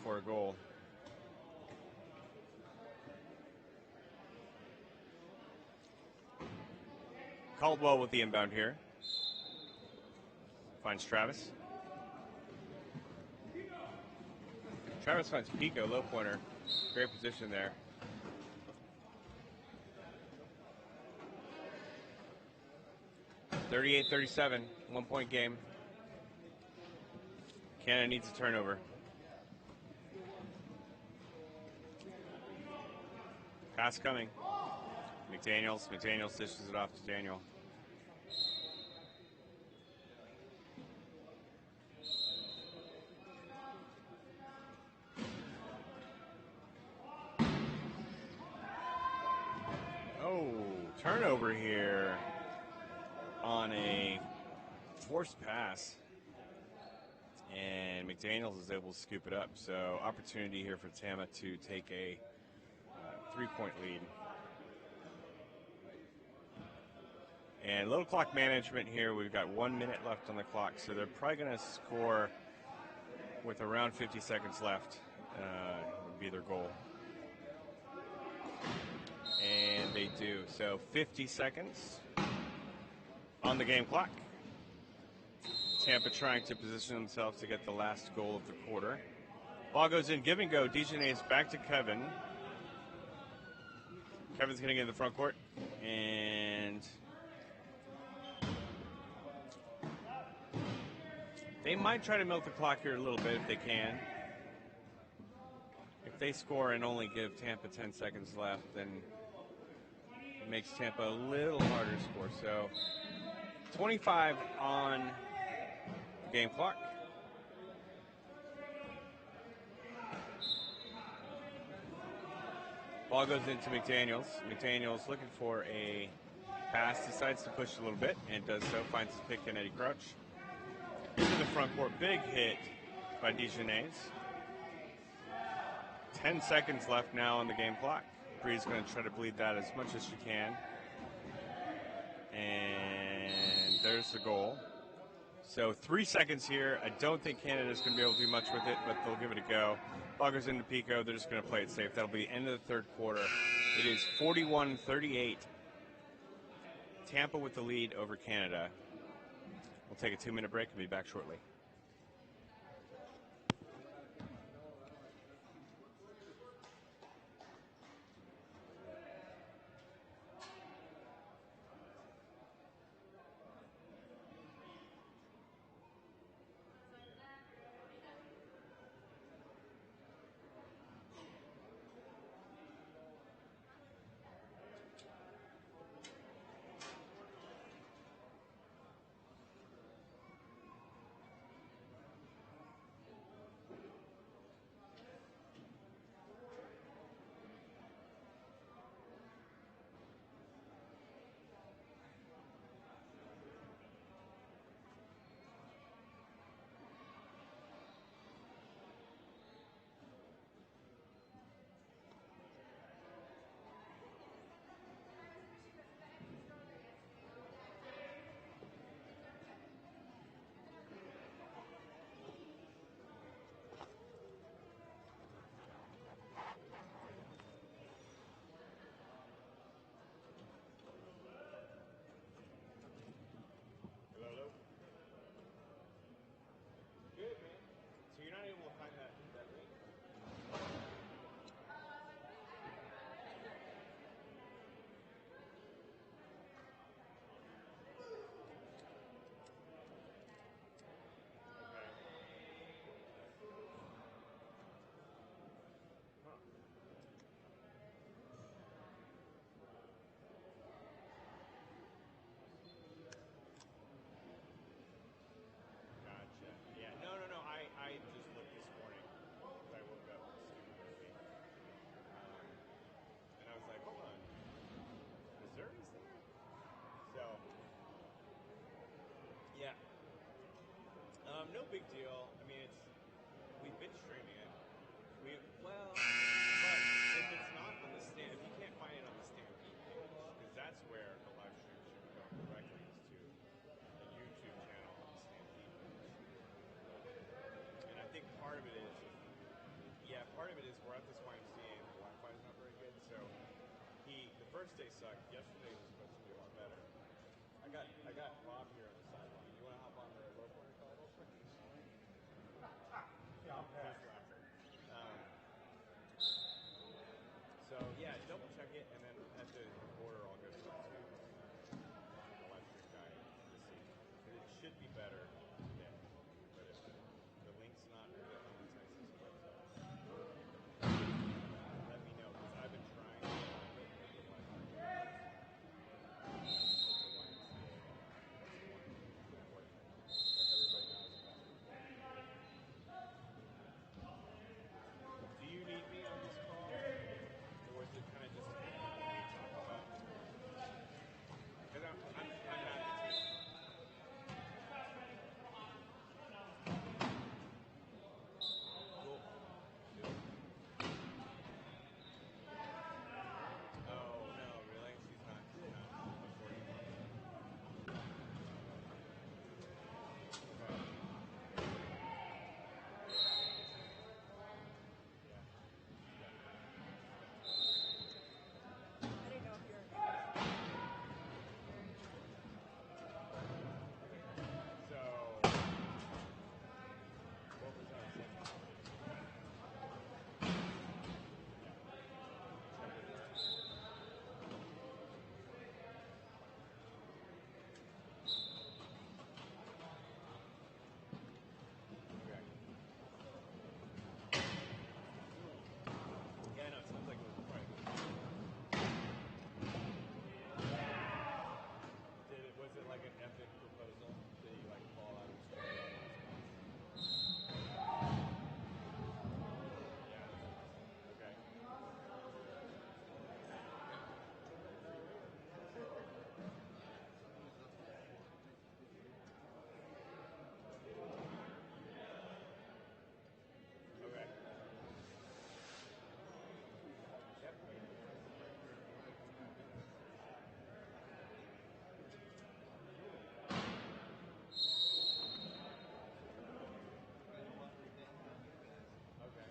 for a goal. Caldwell with the inbound here. Finds Travis. Travis finds Pico, low pointer. Great position there. (38-37), 1 point game. Canada needs a turnover. Pass coming. McDaniels dishes it off to Daniel. Turnover here on a forced pass, and McDaniels is able to scoop it up. So opportunity here for Tampa to take a 3-point lead. And little clock management here. We've got 1 minute left on the clock, so they're probably going to score with around 50 seconds left. Would be their goal. And they do. So 50 seconds on the game clock. Tampa trying to position themselves to get the last goal of the quarter. Ball goes in, give and go. Dejanay is back to Kevin. Kevin's going to get in the front court. And they might try to milk the clock here a little bit if they can. If they score and only give Tampa 10 seconds left, then it makes Tampa a little harder to score. So 25 on game clock. Ball goes into McDaniels. McDaniels looking for a pass, decides to push a little bit, and does so. Finds his pick and Eddie Crouch. Into the front court, big hit by Dejanay. 10 seconds left now on the game clock. Bree's going to try to bleed that as much as she can. And there's the goal. So 3 seconds here. I don't think Canada's going to be able to do much with it, but they'll give it a go. Ball goes into Pico. They're just going to play it safe. That'll be the end of the third quarter. It is 41-38. Tampa with the lead over Canada. We'll take a 2-minute break and be back shortly. No big deal. I mean, we've been streaming it. But if it's not on the stand, if you can't find it on the Stampede page, because that's where the live stream should go directly is to the YouTube channel on the Stampede page. And I think part of it is we're at this YMCA and the Wi-Fi is not very good. So the first day sucked. Yesterday was supposed to be a lot better. I got Bob here on the sideline. You want to hop on the local call real quick? Yeah, I'll pass. So yeah, double check it, and then at the border, I'll go talk to the live stream guy to see. It should be better today, but if the link's not good on the Texas website, let me know, because I've been trying to find it. Do you need me on this call? Or was it kind of just me talk about? Because I'm happy to. epic proposal that you like fall out of the story? Yeah. Okay. Okay. Yep. Okay.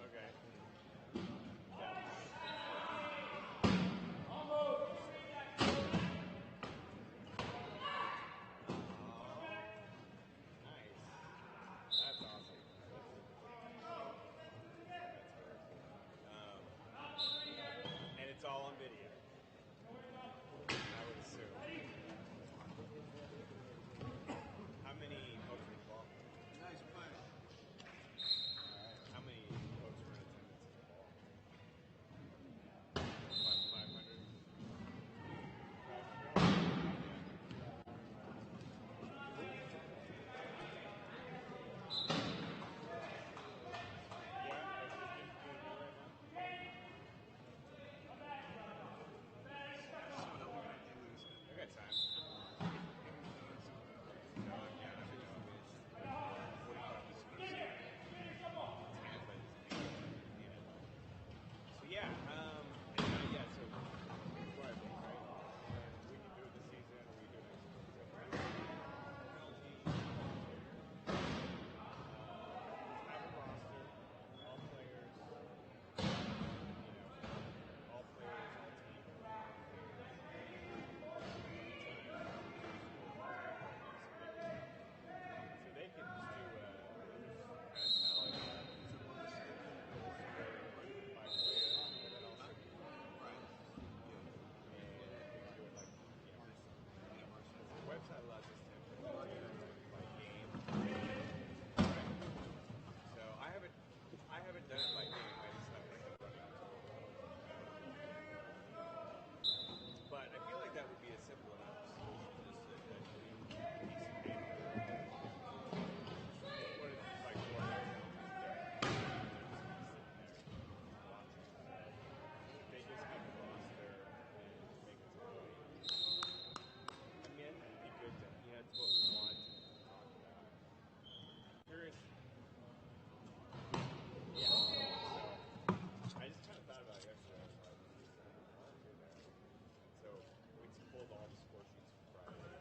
Okay. Nice. That's awesome. And it's all on video, I would assume. How many folks were involved? Nice play. How many folks were in attendance at the ball? 500? I got time. No, yeah, I mean, 45 minutes. Tampa is big, So yeah, so where I've been, right? We can do it this season, or we can do it next season. Penalty, have a roster, all players, all players, all team. So they can just do kind of tally by player, and then also and do it like the website allows us to by game. Right? So I haven't done it by game. I just have like a but I feel like that would be a simple enough solution. Just to eventually piece of paper. What is it, like 4 they just have a roster and make it so. I mean, it'd be good to, that's what we want to talk about. Curious. Yeah. So, I just kind of thought about it yesterday. I was like, and so we pulled all the score sheets from Friday,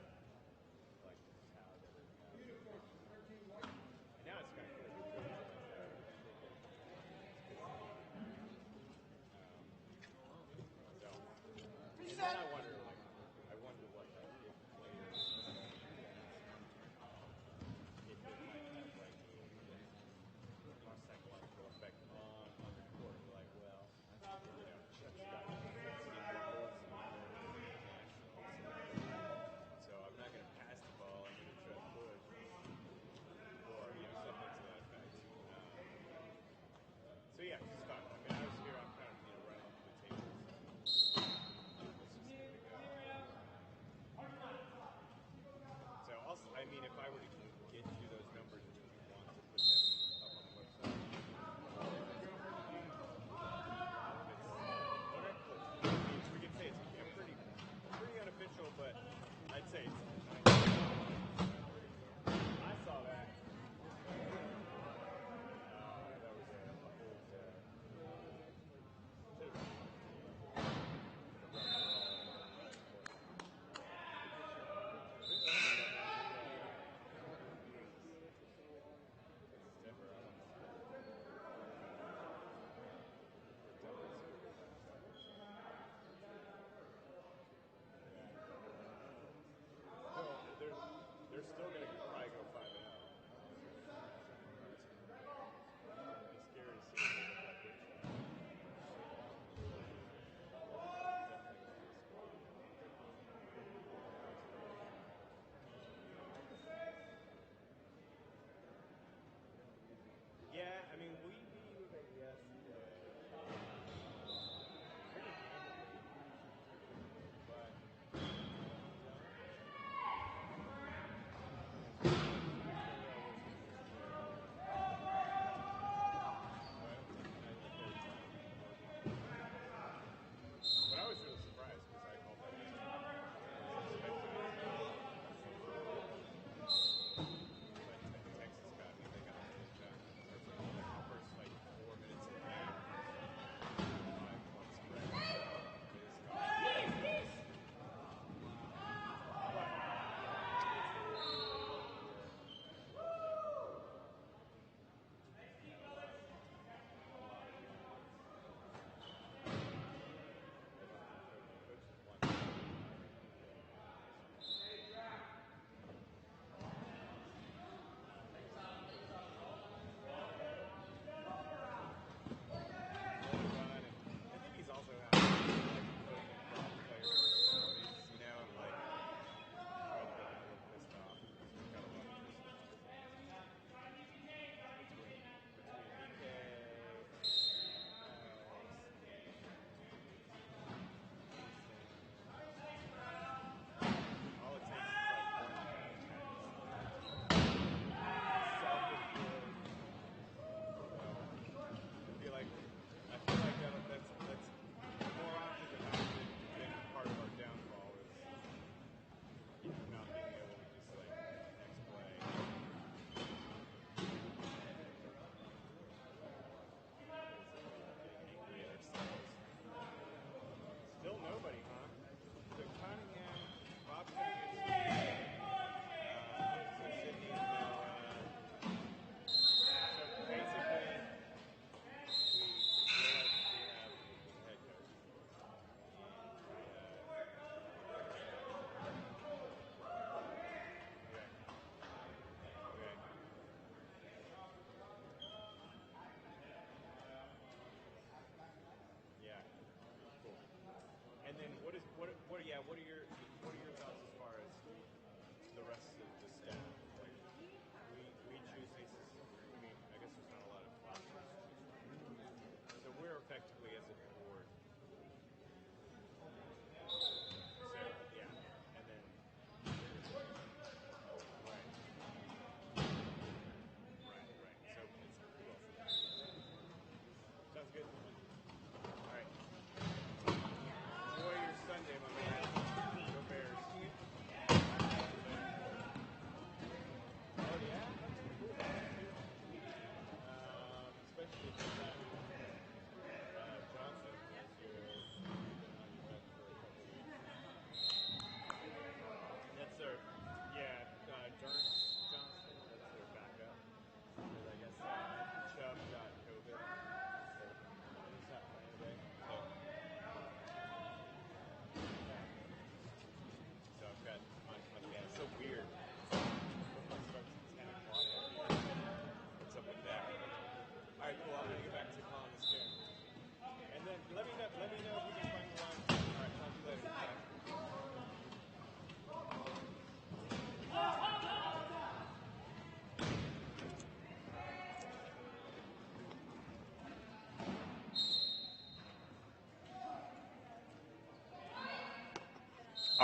like tallied everything out. And now it's kind of cool. So, and then I wonder what like if players, if it might have like a psychological effect on the court. Like, well, Chuck's got 15 more goals than me internationally. So I'm not going to pass the ball. I'm going to try to push, or something to that effect. So yeah, just thought. I mean, I was here. I'm kind of running through the tables. So also, I mean, if I were to get you those numbers, would you want to put them up on the website? Okay, cool. So we can say it's pretty unofficial, but I'd say it's nice. I saw that. That was they're still going to probably go 5-0. It's scary to see them look like this.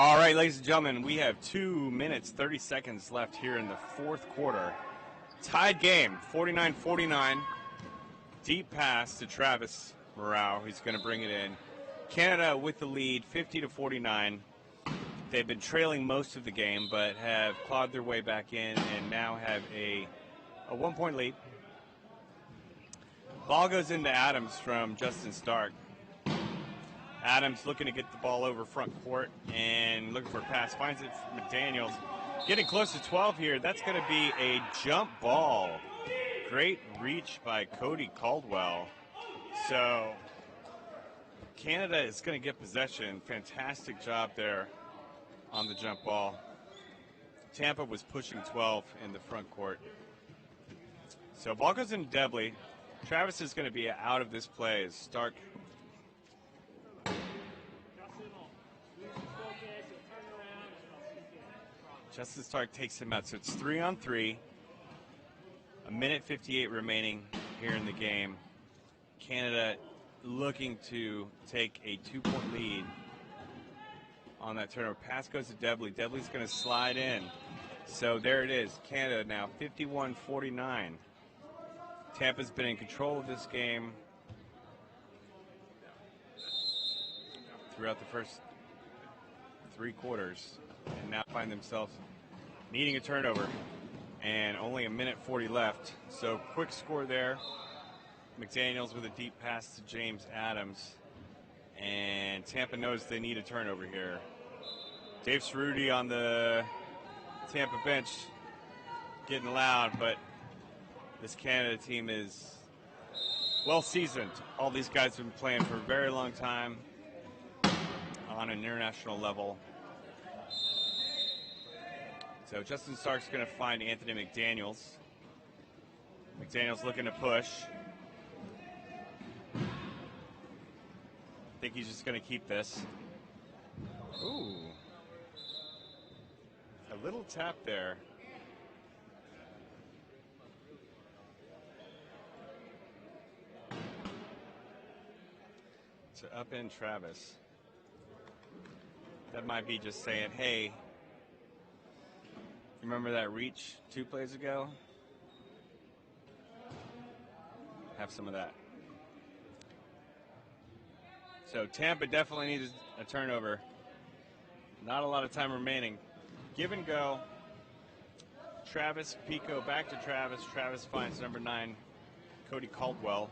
All right, ladies and gentlemen, we have 2 minutes, 30 seconds left here in the fourth quarter. Tied game, 49-49. Deep pass to Travis Morale. He's going to bring it in. Canada with the lead, 50-49. They've been trailing most of the game, but have clawed their way back in and now have a 1-point lead. Ball goes into Adams from Justin Stark. Adams looking to get the ball over front court and looking for a pass. Finds it from McDaniels. Getting close to 12 here. That's going to be a jump ball. Great reach by Cody Caldwell. So Canada is going to get possession. Fantastic job there on the jump ball. Tampa was pushing 12 in the front court. So ball goes into Debley. Travis is going to be out of this play as Stark. Justin Stark takes him out. So it's 3-on-3. A minute 58 remaining here in the game. Canada looking to take a 2-point lead on that turnover. Pass goes to Debley. Debley's going to slide in. So there it is. Canada now 51-49. Tampa's been in control of this game throughout the first 3 quarters and now find themselves needing a turnover and only a minute 40 left. So quick score there. McDaniels with a deep pass to James Adams. And Tampa knows they need a turnover here. Dave Cerruti on the Tampa bench getting loud, but this Canada team is well seasoned. All these guys have been playing for a very long time on an international level. So Justin Stark's going to find Anthony McDaniels. McDaniels looking to push. I think he's just going to keep this. Ooh. A little tap there. So up in Travis. That might be just saying, hey, remember that reach 2 plays ago? Have some of that. So Tampa definitely needs a turnover. Not a lot of time remaining. Give and go. Travis, Pico, back to Travis. Travis finds number 9, Cody Caldwell.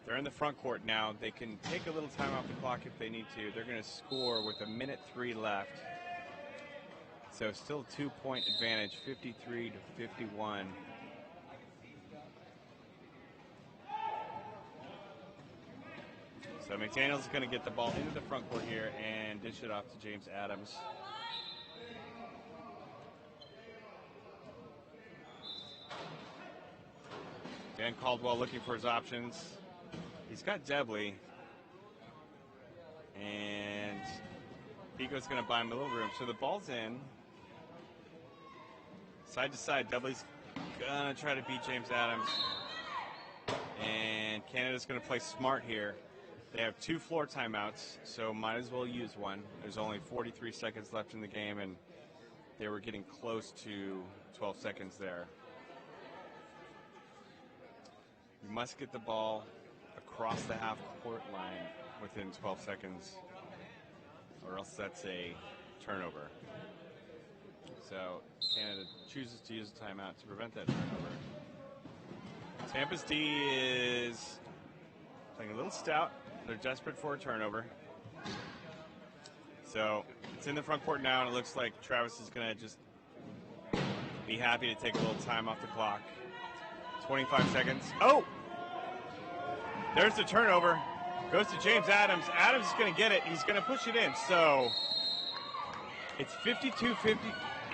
They're in the front court now. They can take a little time off the clock if they need to. They're going to score with a minute 3 left. So still 2-point advantage, 53-51. So McDaniels is going to get the ball into the front court here and dish it off to James Adams. Dan Caldwell looking for his options. He's got Debley. And Pico's going to buy him a little room. So the ball's in. Side to side, Debley's going to try to beat James Adams. And Canada's going to play smart here. They have 2 floor timeouts, so might as well use one. There's only 43 seconds left in the game, and they were getting close to 12 seconds there. You must get the ball across the half-court line within 12 seconds, or else that's a turnover. So Canada chooses to use a timeout to prevent that turnover. Tampa's D is playing a little stout. They're desperate for a turnover. So it's in the front court now, and it looks like Travis is going to just be happy to take a little time off the clock. 25 seconds. Oh! There's the turnover. Goes to James Adams. Adams is going to get it. He's going to push it in. So it's 52-50.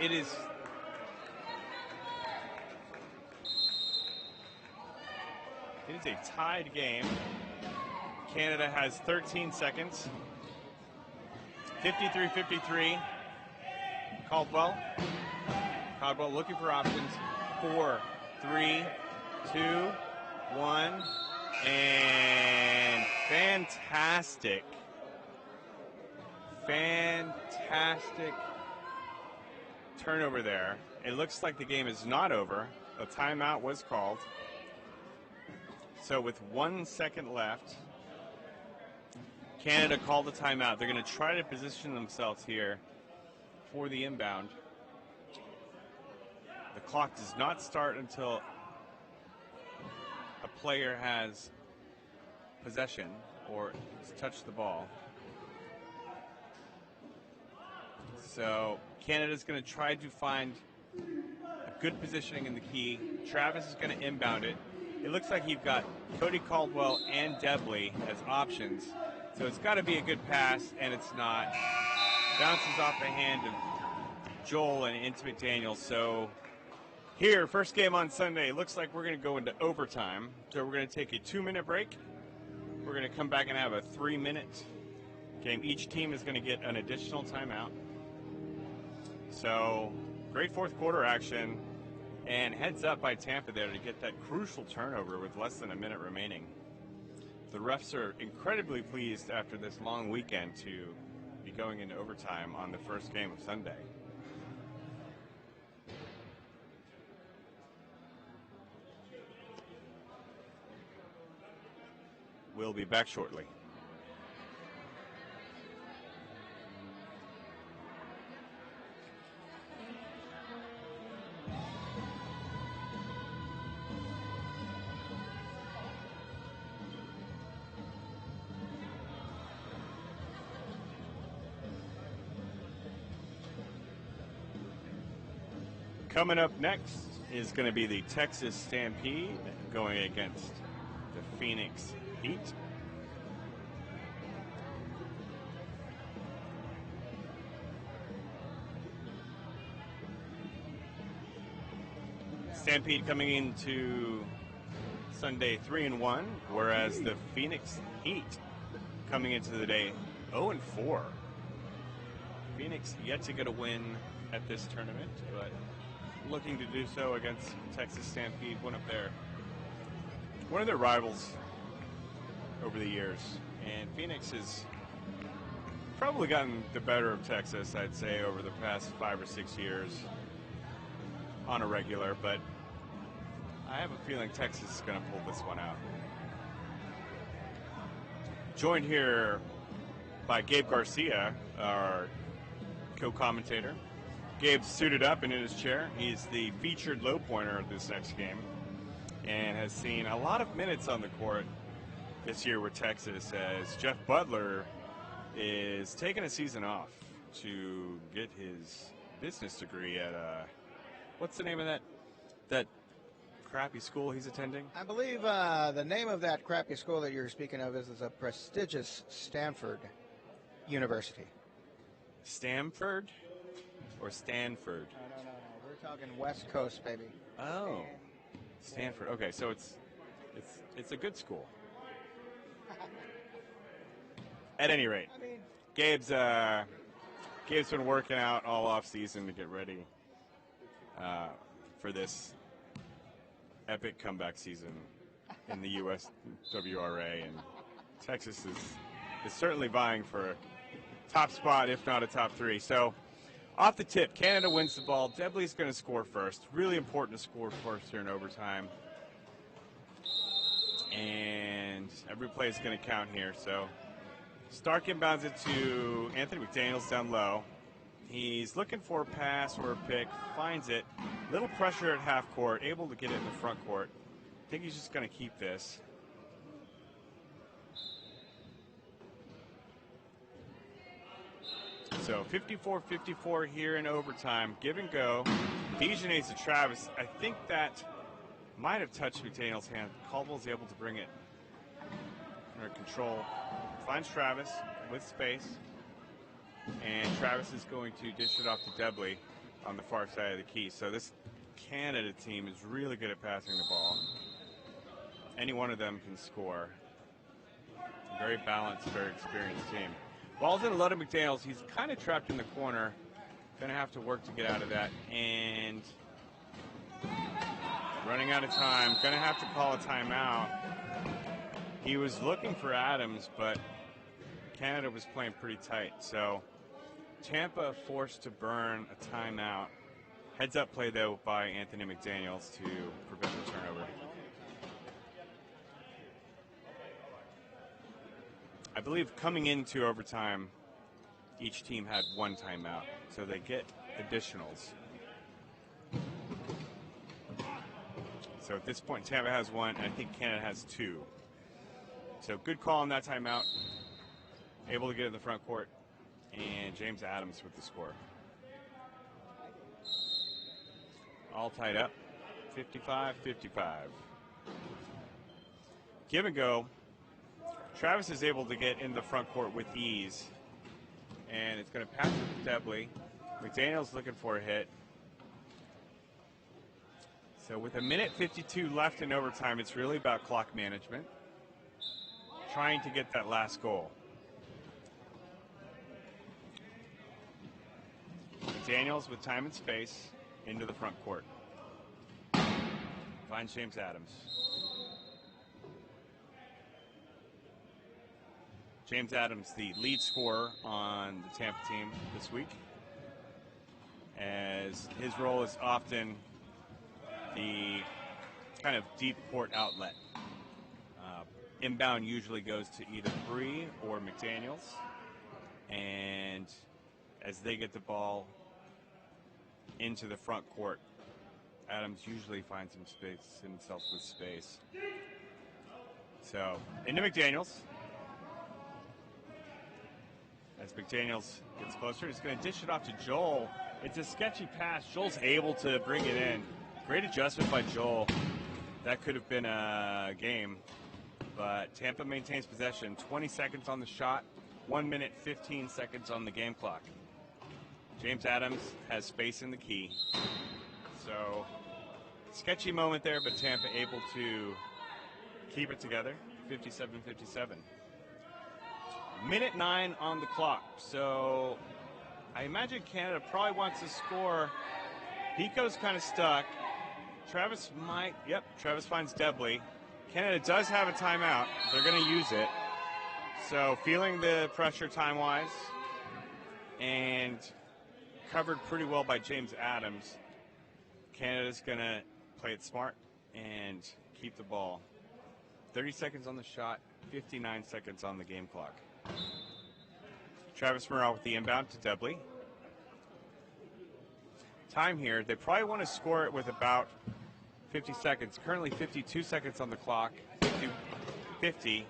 It is a tied game. Canada has 13 seconds. 53-53. Caldwell looking for options. 4, 3, 2, 1. And fantastic fantastic turnover there. It looks like the game is not over. A timeout was called. So with 1 second left, Canada called a timeout. They're going to try to position themselves here for the inbound. The clock does not start until a player has possession or has touched the ball. So Canada's going to try to find a good positioning in the key. Travis is going to inbound it. It looks like you've got Cody Caldwell and Debley as options. So it's got to be a good pass, and it's not. Bounces off the hand of Joel and into McDaniel. So here, first game on Sunday, looks like we're going to go into overtime. So we're going to take a 2-minute break. We're going to come back and have a 3-minute game. Each team is going to get an additional timeout. So great fourth quarter action, and heads up by Tampa there to get that crucial turnover with less than a minute remaining. The refs are incredibly pleased after this long weekend to be going into overtime on the first game of Sunday. We'll be back shortly. Coming up next is going to be the Texas Stampede going against the Phoenix Heat. Stampede coming into Sunday 3-1, whereas the Phoenix Heat coming into the day 0-4. Phoenix yet to get a win at this tournament, but looking to do so against Texas Stampede, one of their rivals over the years. And Phoenix has probably gotten the better of Texas, I'd say, over the past 5 or 6 years on a regular, but I have a feeling Texas is going to pull this one out. Joined here by Gabe Garcia, our co-commentator. Gabe's suited up and in his chair. He's the featured low pointer of this next game and has seen a lot of minutes on the court this year with Texas, as Jeff Butler is taking a season off to get his business degree at what's the name of that crappy school he's attending? I believe the name of that crappy school that you're speaking of is a prestigious Stanford University. Stanford? Or Stanford? No. We're talking West Coast, baby. Oh, Stanford. Okay, so it's a good school. At any rate, Gabe's been working out all off season to get ready for this epic comeback season in the USWRA, and Texas is certainly vying for a top spot, if not a top 3. So. Off the tip, Canada wins the ball. Debley's going to score first. Really important to score first here in overtime. And every play is going to count here. So Stark inbounds it to Anthony McDaniels down low. He's looking for a pass or a pick, finds it. Little pressure at half court, able to get it in the front court. I think he's just going to keep this. So 54-54 here in overtime. Give and go. Dejanay's to Travis. I think that might have touched McDaniel's hand. Caldwell's able to bring it under control. Finds Travis with space. And Travis is going to dish it off to Debley on the far side of the key. So this Canada team is really good at passing the ball. Any one of them can score. Very balanced, very experienced team. Ball's in a lot of McDaniels. He's kind of trapped in the corner. Going to have to work to get out of that. And running out of time. Going to have to call a timeout. He was looking for Adams, but Canada was playing pretty tight. So Tampa forced to burn a timeout. Heads up play, though, by Anthony McDaniels to prevent the turnover. I believe coming into overtime, each team had one timeout, so they get additionals. So at this point, Tampa has one, and I think Canada has two. So good call on that timeout. Able to get in the front court, and James Adams with the score. All tied up, 55-55. Give and go. Travis is able to get in the front court with ease, and it's going to pass it to Debley. McDaniel's looking for a hit. So with 1:52 left in overtime, it's really about clock management, trying to get that last goal. McDaniel's with time and space into the front court. Finds James Adams. James Adams, the lead scorer on the Tampa team this week, as his role is often the kind of deep court outlet. Inbound usually goes to either Bree or McDaniels, and as they get the ball into the front court, Adams usually finds himself with space. So into McDaniels. As McDaniels gets closer, he's going to dish it off to Joel. It's a sketchy pass. Joel's able to bring it in. Great adjustment by Joel. That could have been a game, but Tampa maintains possession. 20 seconds on the shot, 1 minute, 15 seconds on the game clock. James Adams has space in the key. So, sketchy moment there, but Tampa able to keep it together, 57-57. Minute 9 on the clock. So, I imagine Canada probably wants to score. Pico's kind of stuck. Travis finds Debley. Canada does have a timeout. They're going to use it. So, feeling the pressure time-wise, and covered pretty well by James Adams. Canada's going to play it smart and keep the ball. 30 seconds on the shot, 59 seconds on the game clock. Travis Morrell with the inbound to Debley. Time here, they probably want to score it with about 50 seconds. Currently 52 seconds on the clock, 50.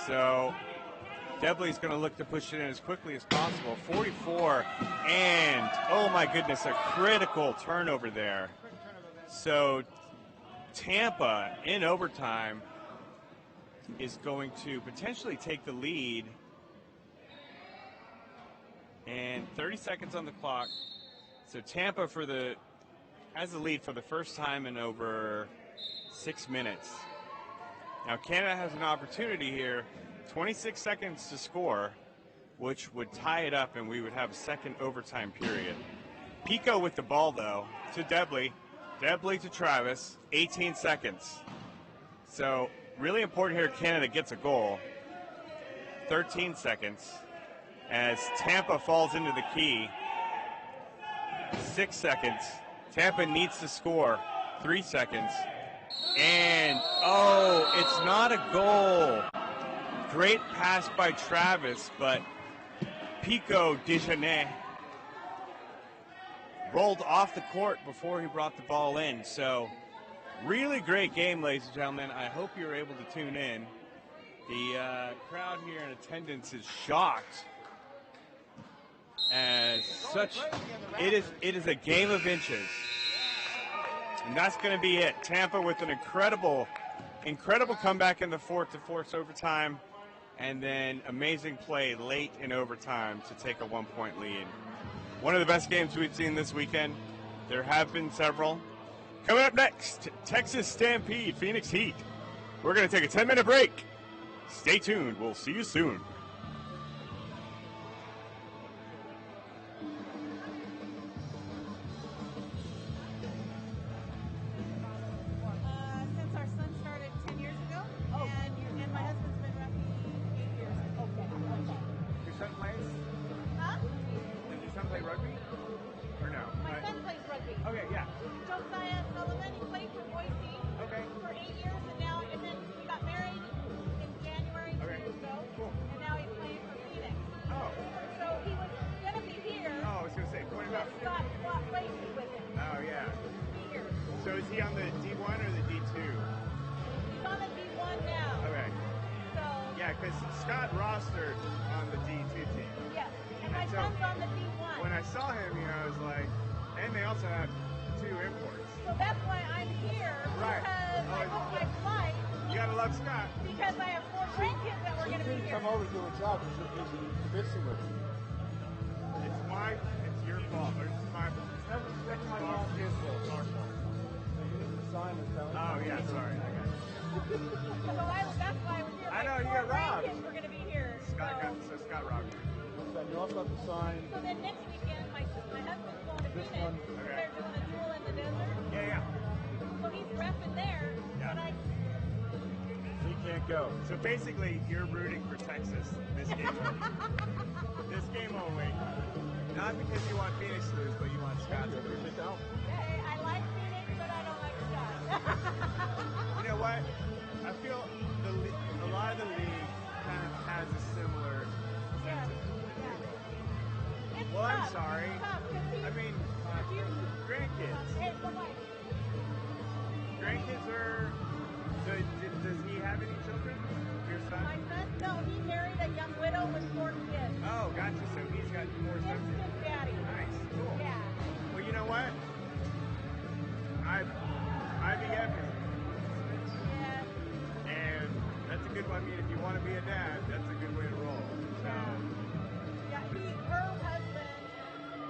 So Debley's going to look to push it in as quickly as possible. 44, and oh my goodness, a critical turnover there. So Tampa in overtime is going to potentially take the lead. And 30 seconds on the clock. So Tampa has the lead for the first time in over 6 minutes. Now Canada has an opportunity here. 26 seconds to score, which would tie it up, and we would have a second overtime period. Pico with the ball, though, to Debley. Debley to Travis, 18 seconds. So really important here, Canada gets a goal. 13 seconds as Tampa falls into the key. 6 seconds. Tampa needs to score. 3 seconds. And, oh, it's not a goal. Great pass by Travis, but Pico Dejanay rolled off the court before he brought the ball in. So, really great game, ladies and gentlemen. I hope you're able to tune in. The crowd here in attendance is shocked. As such, it is a game of inches. And that's going to be it. Tampa with an incredible comeback in the fourth to force overtime. And then amazing play late in overtime to take a 1-point lead. One of the best games we've seen this weekend. There have been several. Coming up next, Texas Stampede, Phoenix Heat. We're going to take a 10-minute break. Stay tuned. We'll see you soon. Since our son started 10 years ago, and my husband's been roughly 8 years. Okay. Your son plays? Huh? rugby? Or no? My son plays rugby. Okay, yeah. Josiah Sullivan, he played for Boise Okay. for 8 years, and then he got married in January 2 Okay. years ago, Cool. and now he's playing for Phoenix. Oh. So he was gonna be here. Oh, I was gonna say, what about? But Scott swapped places with him. Oh yeah. Be here. So is he on the D1 or the D2? He's on the D1 now. Okay. So Yeah, because Scott rostered on the D2 team. yes, and my And so, son's on the D1. When I saw him, I was like, and they also have 2 imports. So that's why I'm here, Right. because I booked my flight You gotta love Scott. because I have 4 grandkids that were You going to be didn't here. come over to a job. You should be convincing with you. It's your fault. Or it's my fault. That's my mom's his fault. Our fault. Sign was telling Oh yeah, sorry. I got you. So that's why I was here. I know, My you 4 got robbed. grandkids were going to be here. Scott robbed me. You also have to sign. So then next weekend, my husband's going to This Phoenix. one. Okay. They're doing a duel in the desert. Yeah. So he's repping there. Yeah. But So you can't go. So basically, you're rooting for Texas this game only. This game only. Not because you want Phoenix to lose, but you want Scott to lose. I like Phoenix, but I don't like Scott. You know what? I feel a lot of the league kind of has a similar Yeah. sentiment. Yeah. It's Well, I'm tough. sorry. It's tough 'cause I mean, grandkids. Hey, bye-bye. Grandkids are. Does he have any children? Your son? My son, no, he married a young widow with 4 kids. Oh, gotcha. So he's got 4 sons. Instant daddy. Nice. Cool. Yeah. Well, you know what? IVF is, Yeah. and that's a good one. I mean, if you want to be a dad, that's a good way to roll. So, Yeah,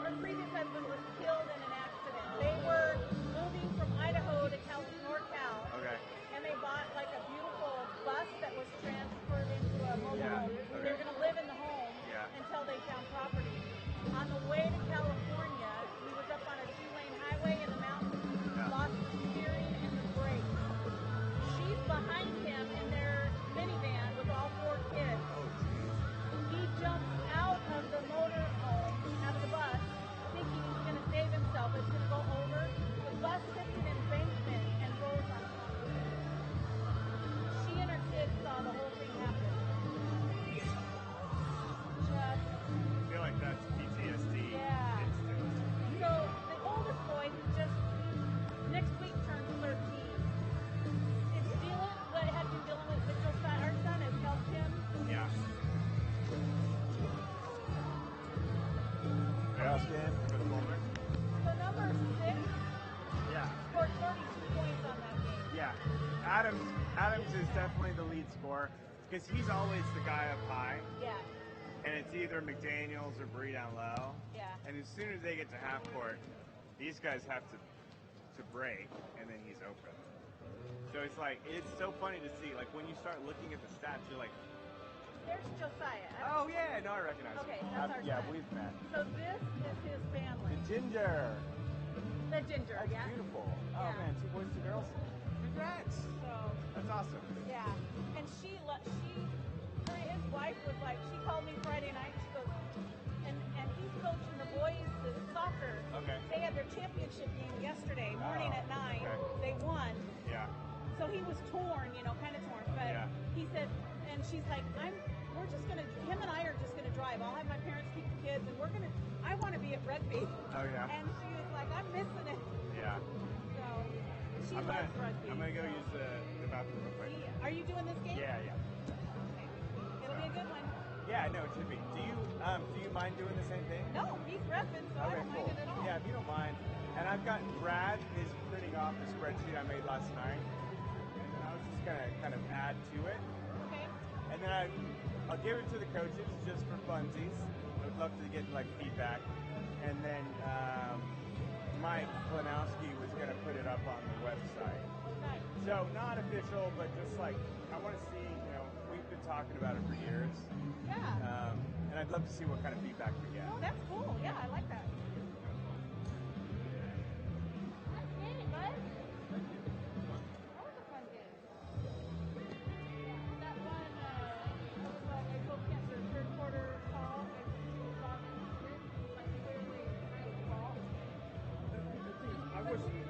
her previous husband was killed in an accident. They were moving from Idaho to NorCal. okay. And they bought like a beautiful bus that was transferred into a mobile Yeah, home. okay. They were going to live in the home Yeah. until they found property. On the way to California, he was up on a 2-lane highway in the mountains, Yeah. lost the steering and the brakes. She's behind him in their minivan with all 4 kids. Oh, geez. He jumps out of the motor home, out of the bus, thinking he's going to save himself. It's going to go over. The bus hits an embankment and rolls on top of it. She and her kids saw the whole thing happen. Just, I feel like that's PTSD. yeah. Instant. So the oldest boy, who just next week turns 13, is dealing, what had been dealing with Josiah. Our son has helped him. Yeah. Last game for the moment. So number 6 Yeah. scored 32 points on that game. Yeah. Adams is definitely the lead scorer because he's always the guy up high, Yeah. and it's either McDaniels or Bree down low. Yeah. And as soon as they get to half court, these guys have to break, and then he's open. So it's like, it's so funny to see. Like when you start looking at the stats, you're like, There's Josiah. oh yeah, no, I recognize Okay, him. that's our Yeah, son. we've met. So this is his family. Ginger. The ginger, That's yeah. beautiful. Oh Yeah. man, 2 boys, 2 girls. Congrats. So That's awesome. yeah, and his wife was like, she called me Friday night. She goes, and he's coaching the boys soccer. Okay. They had their championship game yesterday morning Oh, at 9. okay. They won. Yeah. So he was torn, kind of torn. But Yeah. he said, and she's like, him and I are just gonna drive. I'll have my parents keep the kids, and I want to be at rugby. Oh yeah. And she was like, I'm missing it. Yeah. So she I'm loves rugby. gonna go use the bathroom real quick. Are you doing this game? Yeah, yeah. Okay. It'll be a good one. Yeah, no, it should be. Do you mind doing the same thing? No, he's repping, so I Okay, don't cool. mind it at all. Yeah, if you don't mind. And I've got Brad is printing off the spreadsheet I made last night. And I was just gonna kind of add to it. Okay. And then I'll give it to the coaches just for funsies. I would love to get like feedback. And then Mike Planowski was gonna put it up on the website. Nice. So not official, but just like I want to see. We've been talking about it for years, Yeah. and I'd love to see what kind of feedback we get. Oh, that's cool. Yeah, I like that. Nice game, bud. That was a fun game. That one, I told Kent the third quarter call, I was talking to him, like clearly pushing